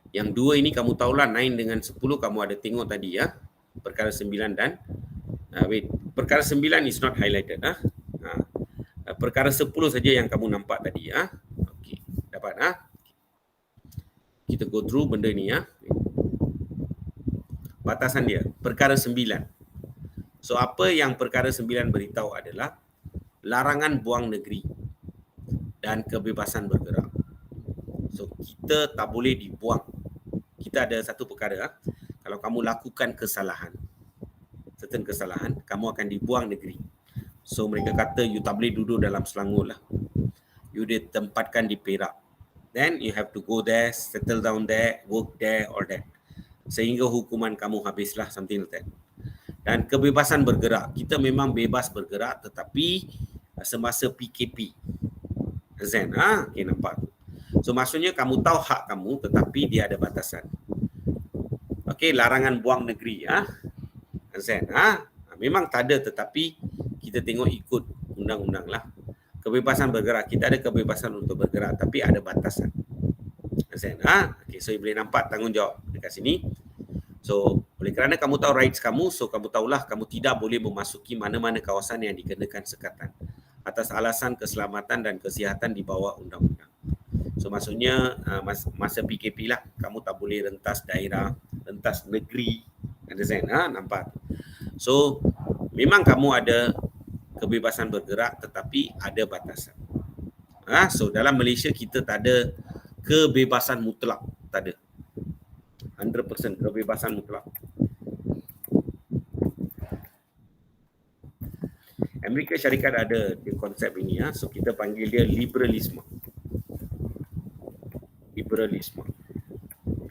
Yang 2 ini kamu tahulah, 9 dengan 10 kamu ada tengok tadi ya. Perkara 9 dan perkara 9 is not highlighted. Perkara 10 saja yang kamu nampak tadi ya. Okey, dapat Kita go through benda ni ya. Batasan dia, perkara 9. So, apa yang perkara 9 beritahu adalah larangan buang negeri dan kebebasan bergerak. So, kita tak boleh dibuang. Kita ada satu perkara, kalau kamu lakukan kesalahan, certain kesalahan, kamu akan dibuang negeri. So, mereka kata you tak boleh duduk dalam Selangor lah. You ditempatkan di Perak. Then, you have to go there, settle down there, work there, all that. Sehingga hukuman kamu habislah, something like that. Dan kebebasan bergerak, kita memang bebas bergerak tetapi semasa PKP. Azan, okay, nampak. So maksudnya kamu tahu hak kamu tetapi dia ada batasan. Okey, larangan buang negeri Azan, memang tak ada tetapi kita tengok ikut undang-undang lah. Kebebasan bergerak, kita ada kebebasan untuk bergerak tapi ada batasan. Azan, okey, so boleh nampak tanggungjawab dekat sini. So, oleh kerana kamu tahu rights kamu, so kamu tahulah kamu tidak boleh memasuki mana-mana kawasan yang dikenakan sekatan atas alasan keselamatan dan kesihatan di bawah undang-undang. So, maksudnya masa PKP lah, kamu tak boleh rentas daerah, rentas negeri. Understand? Nampak? So, memang kamu ada kebebasan bergerak tetapi ada batasan. So, dalam Malaysia kita tak ada kebebasan mutlak. Tak ada. 100% kebebasan mutlak. Amerika Syarikat ada konsep ini so kita panggil dia liberalisme. Liberalisme.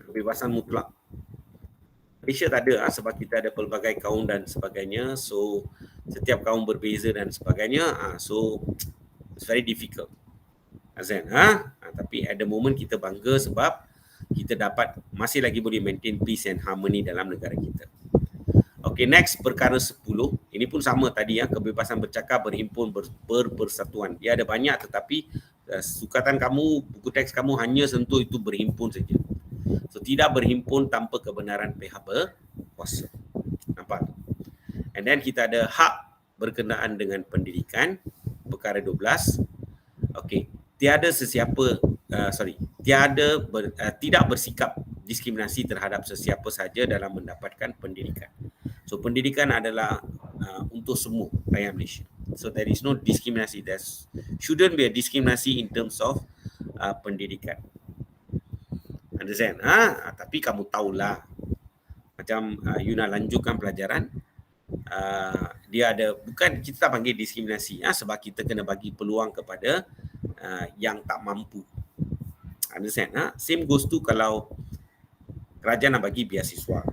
Kebebasan mutlak. Malaysia tak ada sebab kita ada pelbagai kaum dan sebagainya. So setiap kaum berbeza dan sebagainya. So it's very difficult. Azan, tapi at the moment kita bangga sebab kita dapat masih lagi boleh maintain peace and harmony dalam negara kita. Okey, next perkara 10. Ini pun sama tadi kebebasan bercakap, berhimpun, berpersatuan. Dia ada banyak tetapi sukatan kamu, buku teks kamu hanya sentuh itu berhimpun saja. So tidak berhimpun tanpa kebenaran pihak berkuasa. And then kita ada hak berkenaan dengan pendidikan, perkara 12. Okey, tidak bersikap diskriminasi terhadap sesiapa sahaja dalam mendapatkan pendidikan. So pendidikan adalah untuk semua rakyat Malaysia. So there is no discrimination. There shouldn't be a discrimination in terms of pendidikan. Understand? Tapi kamu tahulah, macam you nak lanjutkan pelajaran, dia ada, bukan kita panggil diskriminasi, sebab kita kena bagi peluang kepada yang tak mampu. Understand? Same goes to kalau kerajaan nak bagi beasiswa.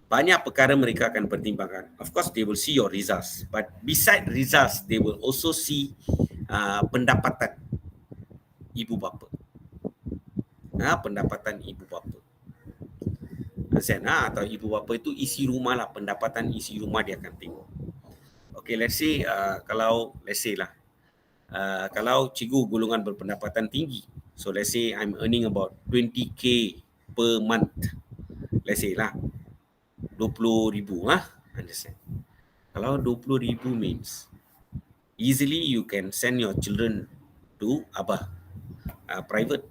Banyak perkara mereka akan pertimbangkan. Of course, they will see your results. But beside results, they will also see pendapatan ibu bapa. Pendapatan ibu bapa. Atau ibu bapa itu isi rumah lah. Pendapatan isi rumah dia akan tengok. Okay, let's say, kalau cikgu golongan berpendapatan tinggi. So let's say I'm earning about 20k per month. Let's say lah 20,000 understand. Kalau 20,000 means easily you can send your children to private.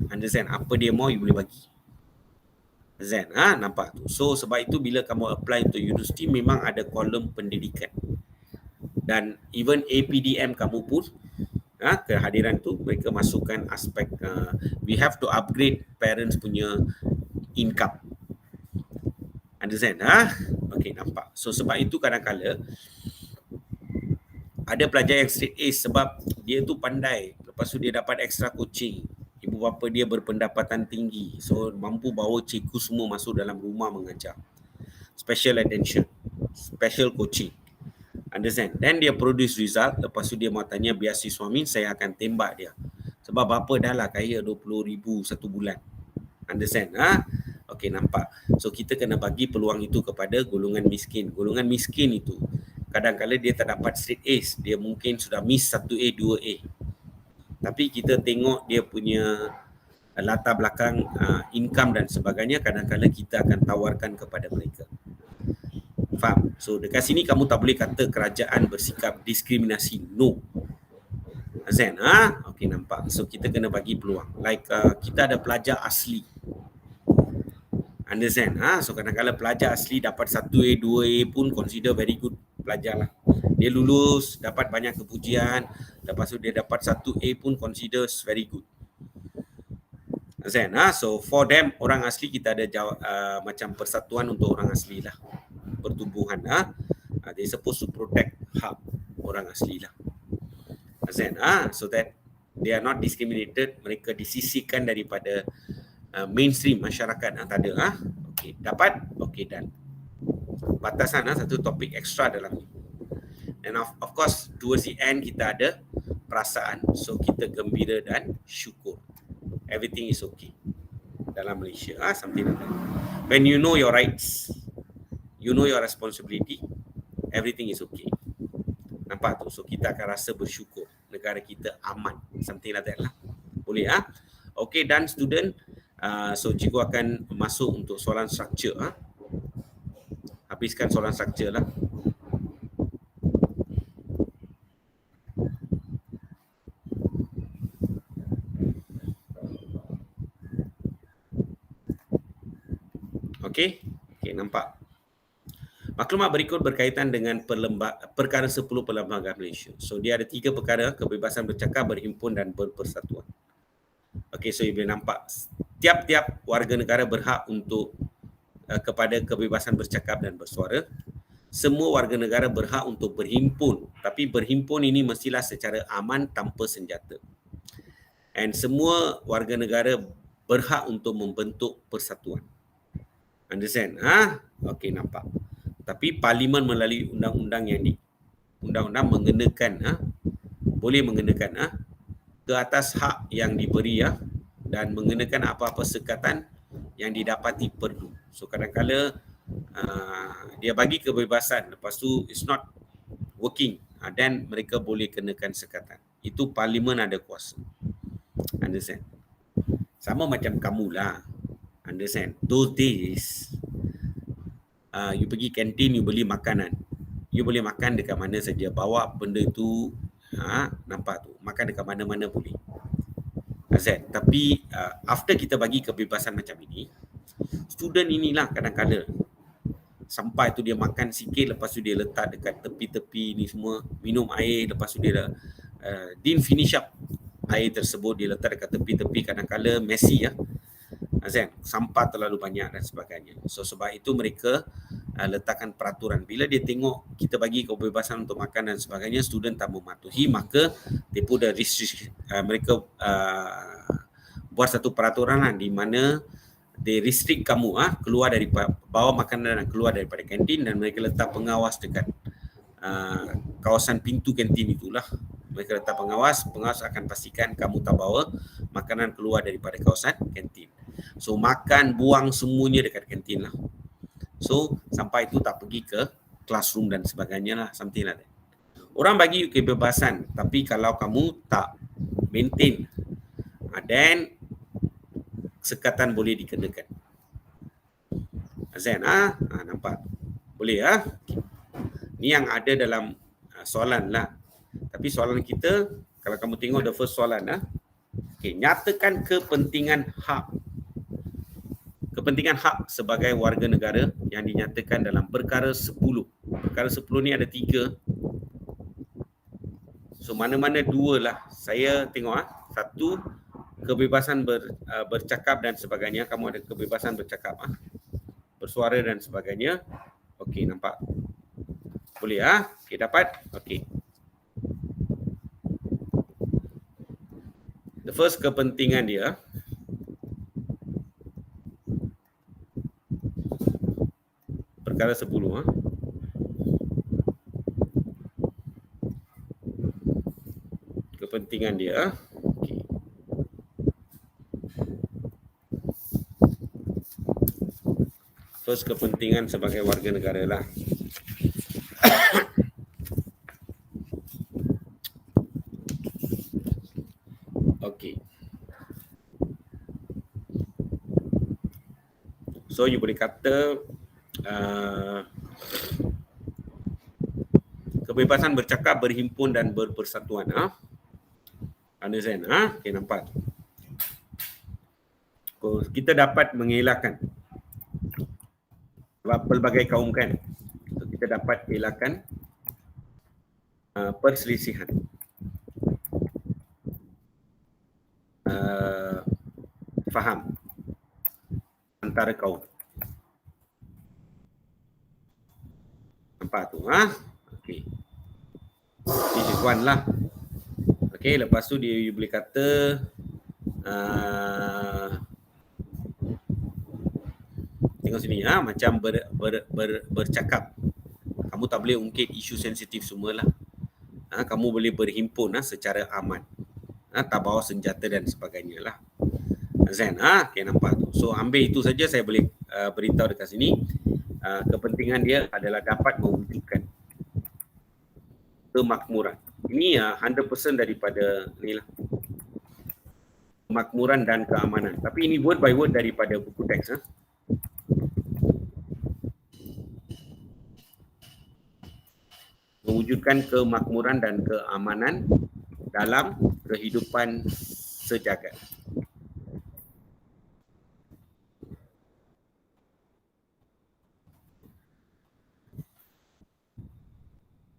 Understand? Apa dia mau you boleh bagi. Understand? Nampak tu. So sebab itu bila kamu apply untuk universiti memang ada kolom pendidikan. Dan even APDM kamu pun kehadiran tu mereka masukkan aspek we have to upgrade parents punya income. Understand? Okay, nampak. So sebab itu kadang-kala ada pelajar yang straight A sebab dia tu pandai, lepas tu dia dapat extra coaching, ibu bapa dia berpendapatan tinggi, so mampu bawa cikgu semua masuk dalam rumah mengajar, special attention, special coaching. Understand? Then dia produce result, lepas tu dia mau tanya beasiswa means saya akan tembak dia. Sebab bapa dah lah kaya 20,000 satu bulan. Understand? Okay, nampak. So kita kena bagi peluang itu kepada golongan miskin. Golongan miskin itu kadang-kala dia tak dapat straight A's. Dia mungkin sudah miss 1A, 2A. Tapi kita tengok dia punya latar belakang income dan sebagainya, kadang-kala kita akan tawarkan kepada mereka. Faham? So dekat sini kamu tak boleh kata kerajaan bersikap diskriminasi. No. Zen, okay, nampak. So kita kena bagi peluang. Like kita ada pelajar asli. Understand? So kadang-kadang pelajar asli dapat 1A, 2A pun consider very good pelajar lah. Dia lulus, dapat banyak kepujian. Lepas tu dia dapat 1A pun consider very good. Understand? So for them, orang asli kita ada macam persatuan untuk orang asli lah. Pertumbuhan. They supposed to protect hak orang asli lah. Understand? So that they are not discriminated. Mereka disisihkan daripada mainstream masyarakat. Tak ada. Okay, dapat? Okay, dan batasan satu topik ekstra dalam ni. And of course, towards the end kita ada perasaan. So kita gembira dan syukur. Everything is okay dalam Malaysia. Something like that. When you know your rights, you know your responsibility, everything is okay. Nampak tu? So kita akan rasa bersyukur. Negara kita aman. Something like that lah. Boleh Okay, dan student, so cikgu akan masuk untuk soalan struktur. Habiskan soalan struktur lah. Okay, nampak. Maklumat berikut berkaitan dengan perkara 10 Perlembagaan Malaysia. So dia ada 3 perkara: kebebasan bercakap, berhimpun dan berpersatuan. Okay, so you boleh nampak tiap-tiap warga negara berhak untuk kepada kebebasan bercakap dan bersuara. Semua warga negara berhak untuk berhimpun, tapi berhimpun ini mestilah secara aman tanpa senjata. And semua warga negara berhak untuk membentuk persatuan. Understand? Okay, nampak. Tapi parlimen melalui undang-undang undang-undang mengenakan boleh mengenakan ke atas hak yang diberi dan mengenakan apa-apa sekatan yang didapati perlu. So kadang-kala dia bagi kebebasan, lepas tu it's not working, dan mereka boleh kenakan sekatan. Itu parlimen ada kuasa. Understand? Sama macam kamulah. Understand? Those days, you pergi kantin, you beli makanan. You boleh makan dekat mana saja. Bawa benda tu, nampak tu. Makan dekat mana-mana boleh. Azan. Tapi after kita bagi kebebasan macam ini, student inilah kadang-kadang sampai tu dia makan sikit, lepas tu dia letak dekat tepi-tepi ni semua, minum air, lepas tu dia didn't finish up air tersebut, dia letak dekat tepi-tepi, kadang-kadang messy ya. Azan, sampah terlalu banyak dan sebagainya. So sebab itu mereka letakkan peraturan. Bila dia tengok kita bagi kebebasan untuk makan dan sebagainya, student tak mematuhi, maka they put the restriction, mereka buat satu peraturan di mana they restrict kamu keluar dari bawa makanan dan keluar daripada kantin, dan mereka letak pengawas dekat kawasan pintu kantin itulah. Mereka letak pengawas akan pastikan kamu tak bawa makanan keluar daripada kawasan kantin. So makan, buang semuanya dekat kantin lah. So sampai itu tak pergi ke classroom dan sebagainya lah, something like that. Orang bagi kebebasan, tapi kalau kamu tak maintain, then sekatan boleh dikenakan. Azan, nampak? Boleh Ni yang ada dalam soalan lah. Tapi soalan kita, kalau kamu tengok the first soalan okay, nyatakan kepentingan hak. Kepentingan hak sebagai warga negara yang dinyatakan dalam perkara 10. Perkara 10 ni ada 3. So mana-mana 2 lah. Saya tengok 1, kebebasan bercakap dan sebagainya. Kamu ada kebebasan bercakap, bersuara dan sebagainya. Okey, nampak? Boleh Okey, dapat? Okey. The first kepentingan dia, perkara 10 kepentingan dia. Okay. First kepentingan sebagai warga negara lah. Okay. So you boleh kata kebebasan bercakap, berhimpun dan berpersatuan. Understand? Okay, nampak? Kita dapat mengelakkan pelbagai kaum kan. Kita dapat elakkan perselisihan. Faham antara kaum. Nampak tu okey. This is one lah. Okey, lepas tu dia you boleh kata tengok sini macam bercakap. Kamu tak boleh ungkit isu sensitif semualah. Kamu boleh berhimpun secara aman. Tak bawa senjata dan sebagainya lah. Zain, okay, nampak tu. So ambil itu saja, saya boleh beritahu dekat sini. Kepentingan dia adalah dapat mewujudkan kemakmuran. Ini 100% daripada inilah, kemakmuran dan keamanan. Tapi ini word by word daripada buku teks. Mewujudkan kemakmuran dan keamanan dalam kehidupan sejagat.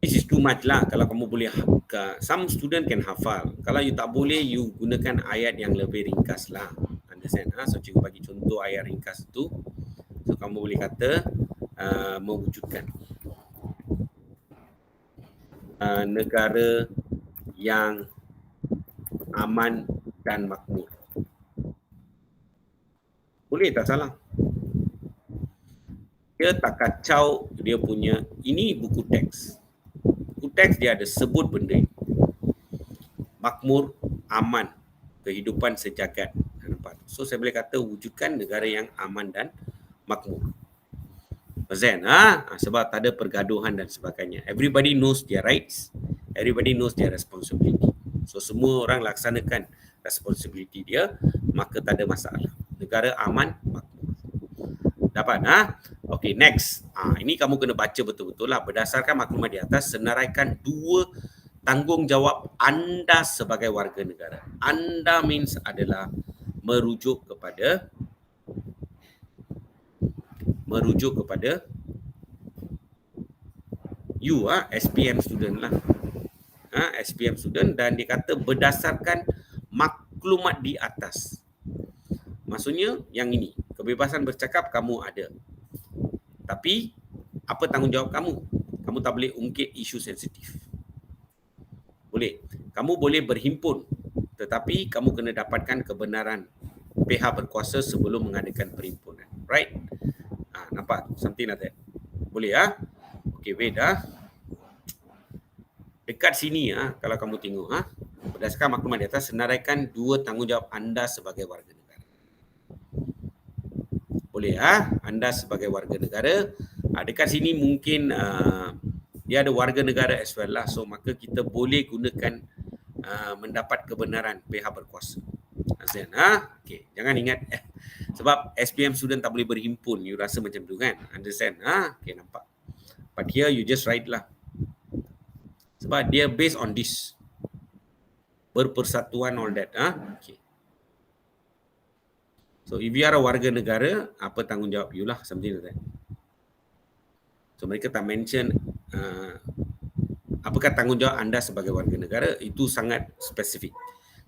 This is too much lah. Kalau kamu boleh, some student can hafal. Kalau you tak boleh, you gunakan ayat yang lebih ringkas lah. Understand? So cikgu bagi contoh ayat ringkas tu. So kamu boleh kata mewujudkan negara yang aman dan makmur. Boleh tak salah? Dia tak kacau dia punya, ini buku teks. Buku teks dia ada sebut benda ini. Makmur, aman, kehidupan sejagat. So saya boleh kata wujudkan negara yang aman dan makmur. Zain, sebab tak ada pergaduhan dan sebagainya. Everybody knows their rights, everybody knows their responsibility. So semua orang laksanakan responsibility dia, maka tak ada masalah. Negara aman, makmur. Dapat? Okey, next. Ini kamu kena baca betul-betul lah. Berdasarkan maklumat di atas, senaraikan 2 tanggungjawab anda sebagai warga negara. Anda means adalah merujuk kepada you, SPM student lah. SPM student, dan dia kata berdasarkan maklumat di atas. Maksudnya yang ini, kebebasan bercakap kamu ada. Tapi apa tanggungjawab kamu? Kamu tak boleh ungkit isu sensitif. Boleh. Kamu boleh berhimpun, tetapi kamu kena dapatkan kebenaran pihak berkuasa sebelum mengadakan perhimpunan. Right? Nampak? Something like that. Boleh Okey, wait Dekat sini kalau kamu tengok berdasarkan maklumat di atas, senaraikan 2 tanggungjawab anda sebagai warga negara. Boleh anda sebagai warga negara. Dekat sini mungkin dia ada warga negara as well lah. So maka kita boleh gunakan mendapat kebenaran pihak berkuasa. Okay. Jangan ingat sebab SPM student tak boleh berhimpun, you rasa macam tu kan? Understand? Okay, nampak. But here you just write lah. Sebab dia based on this. Berpersatuan all that. Okay. So if you are a warga negara, apa tanggungjawab you lah, something like that. So mereka tak mention apakah tanggungjawab anda sebagai warga negara, itu sangat spesifik.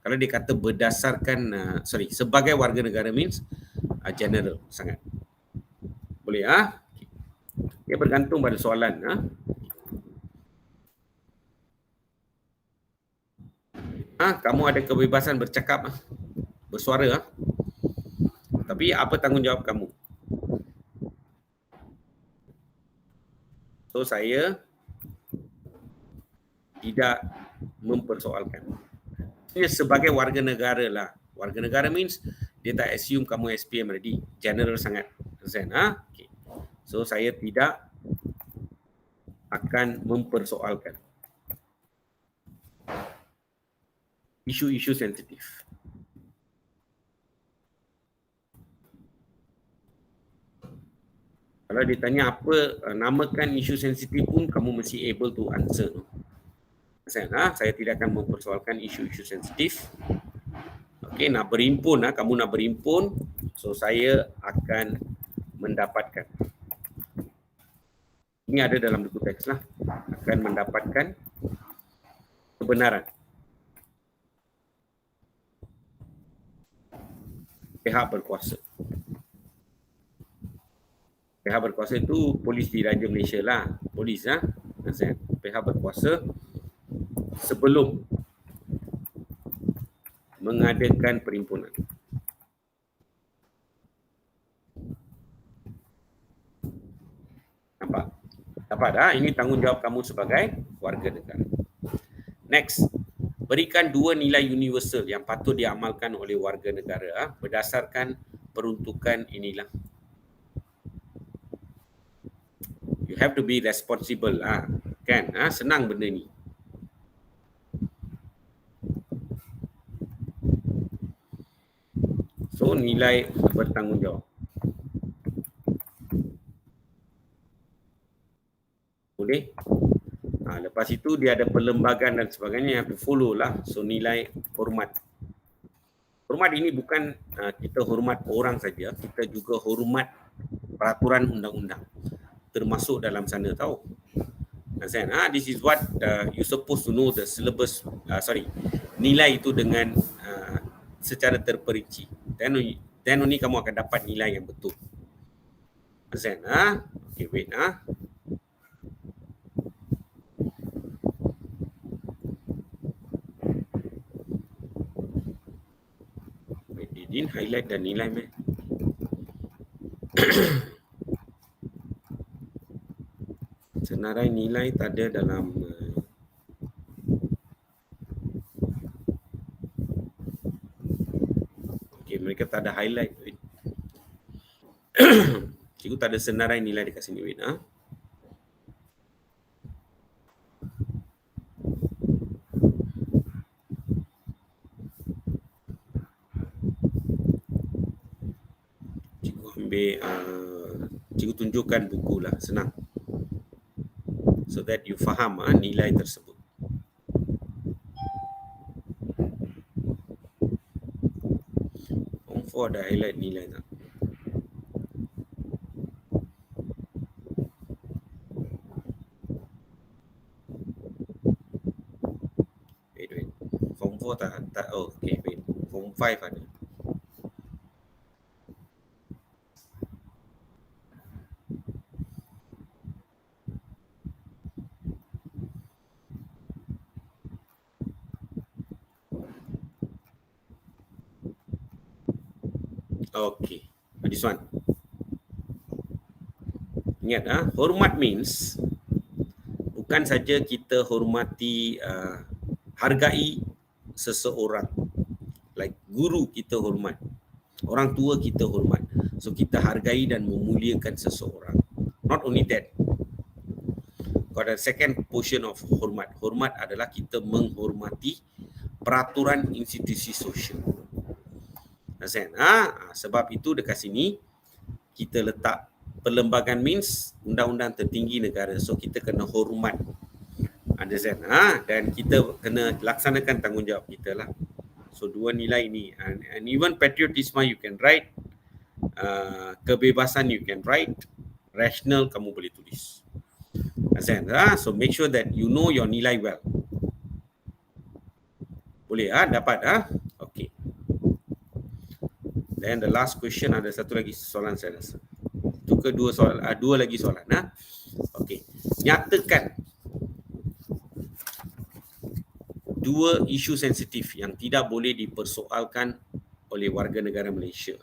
Kalau dia kata berdasarkan, sebagai warga negara means general sangat. Boleh okay. Dia bergantung pada soalan kamu ada kebebasan bercakap, bersuara tapi apa tanggungjawab kamu? So saya tidak mempersoalkan. Dia sebagai warga negara lah. Warga negara means dia tak assume kamu SPM already. General sangat. Okay. So saya tidak akan mempersoalkan isu-isu sensitif. Kalau ditanya apa, namakan isu sensitif pun kamu mesti able to answer. Saya tidak akan mempersoalkan isu-isu sensitif. Okey, nak berhimpun, kamu nak berhimpun, so saya akan mendapatkan. Ini ada dalam buku teks lah. Akan mendapatkan kebenaran. Pihak berkuasa. Pihak berkuasa itu polis di Raja Malaysia lah. Polis pihak berkuasa sebelum mengadakan perhimpunan. Nampak? Dapat ini tanggungjawab kamu sebagai warga negara. Next. Berikan 2 nilai universal yang patut diamalkan oleh warga negara berdasarkan peruntukan inilah. You have to be responsible kan? Senang benda ni. So nilai bertanggungjawab. Boleh? Lepas itu dia ada perlembagaan dan sebagainya yang follow lah. So nilai hormat. Hormat ini bukan kita hormat orang saja, kita juga hormat peraturan undang-undang. Termasuk dalam sana tahu. This is what you supposed to know the syllabus, nilai itu dengan secara terperinci. Then only kamu akan dapat nilai yang betul. Okay, wait Didin highlight dan nilai senarai nilai tak ada dalam mereka tak ada highlight. Cikgu tak ada senarai nilai dekat sini. Cikgu ambil Cikgu tunjukkan buku lah, senang. So that you faham nilai tersebut. Form 4 ada highlight nilai tak? Wait. Form 4 tak. Oh, okay, wait. Form 5 ada. Okay, this one. Ingat, hormat means bukan saja kita hormati, hargai seseorang. Like guru kita hormat, orang tua kita hormat. So kita hargai dan memuliakan seseorang. Not only that, got a second portion of hormat. Hormat adalah kita menghormati peraturan institusi sosial. Sebab itu dekat sini kita letak perlembagaan means undang-undang tertinggi negara. So kita kena hormat. Understand? Dan kita kena laksanakan tanggungjawab kita lah. So dua nilai ini. And even patriotism you can write. Kebebasan you can write. Rational kamu boleh tulis. Understand? So make sure that you know your nilai well. Boleh dapat Okay. Then the last question, ada satu lagi soalan saya rasa. Itu kedua soalan, dua lagi soalan. Okay. Nyatakan dua isu sensitif yang tidak boleh dipersoalkan oleh warga negara Malaysia.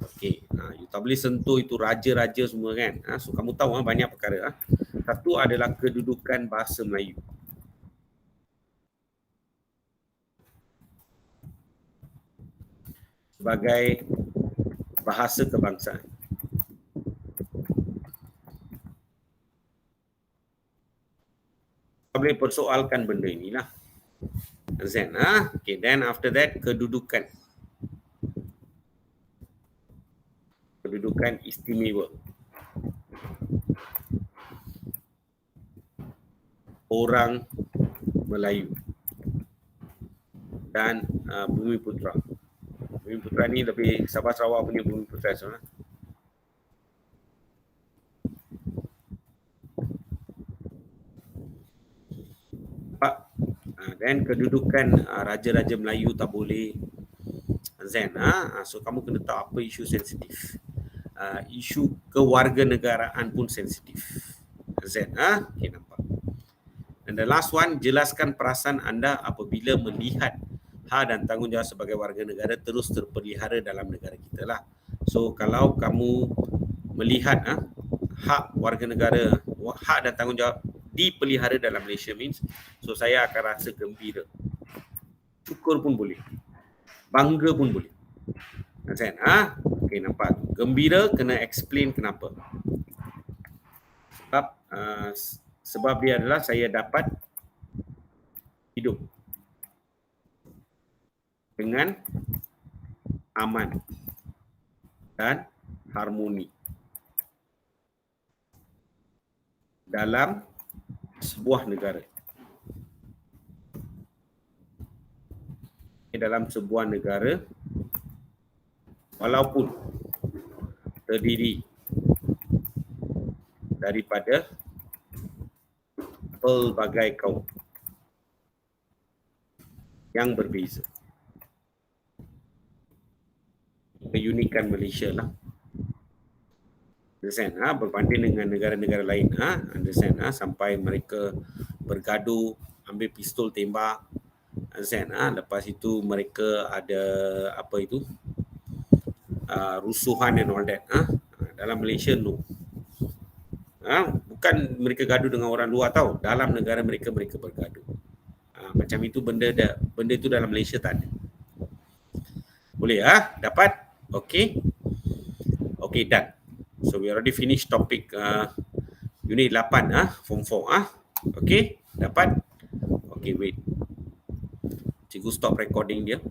Okay. You tak boleh sentuh itu raja-raja semua kan. So kamu tahu banyak perkara. Satu adalah kedudukan bahasa Melayu. Sebagai bahasa kebangsaan. Tak boleh persoalkan benda inilah. Okay, then after that, kedudukan istimewa. Orang Melayu dan Bumi Putra. Bumi Putra ni lebih Sabah Sarawak punya Bumi Putra sebenarnya. Dan kedudukan raja-raja Melayu tak boleh. So kamu kena tahu apa isu sensitif. Isu kewarganegaraan pun sensitif. Okay, nampak. And the last one, jelaskan perasaan anda apabila melihat hak dan tanggungjawab sebagai warga negara terus terpelihara dalam negara kita lah. So kalau kamu melihat hak warga negara, hak dan tanggungjawab dipelihara dalam Malaysia means, so saya akan rasa gembira. Syukur pun boleh. Bangga pun boleh. Okay, nampak. Gembira kena explain kenapa. Sebab dia adalah saya dapat hidup dengan aman dan harmoni dalam sebuah negara. Dalam sebuah negara walaupun terdiri daripada pelbagai kaum yang berbeza. Keunikan Malaysia lah. Understand? Berbanding dengan negara-negara lain. Understand? Sampai mereka bergaduh, ambil pistol tembak. Understand? Lepas itu mereka ada apa itu? Rusuhan and all that. Dalam Malaysia no. Bukan mereka gaduh dengan orang luar tau. Dalam negara mereka bergaduh. Macam itu benda itu dalam Malaysia tak ada. Boleh dapat? Okay. Okay, done. So we already finished topic unit 8 form 4 Okay, dapat? Okay, wait. Cikgu stop recording dia.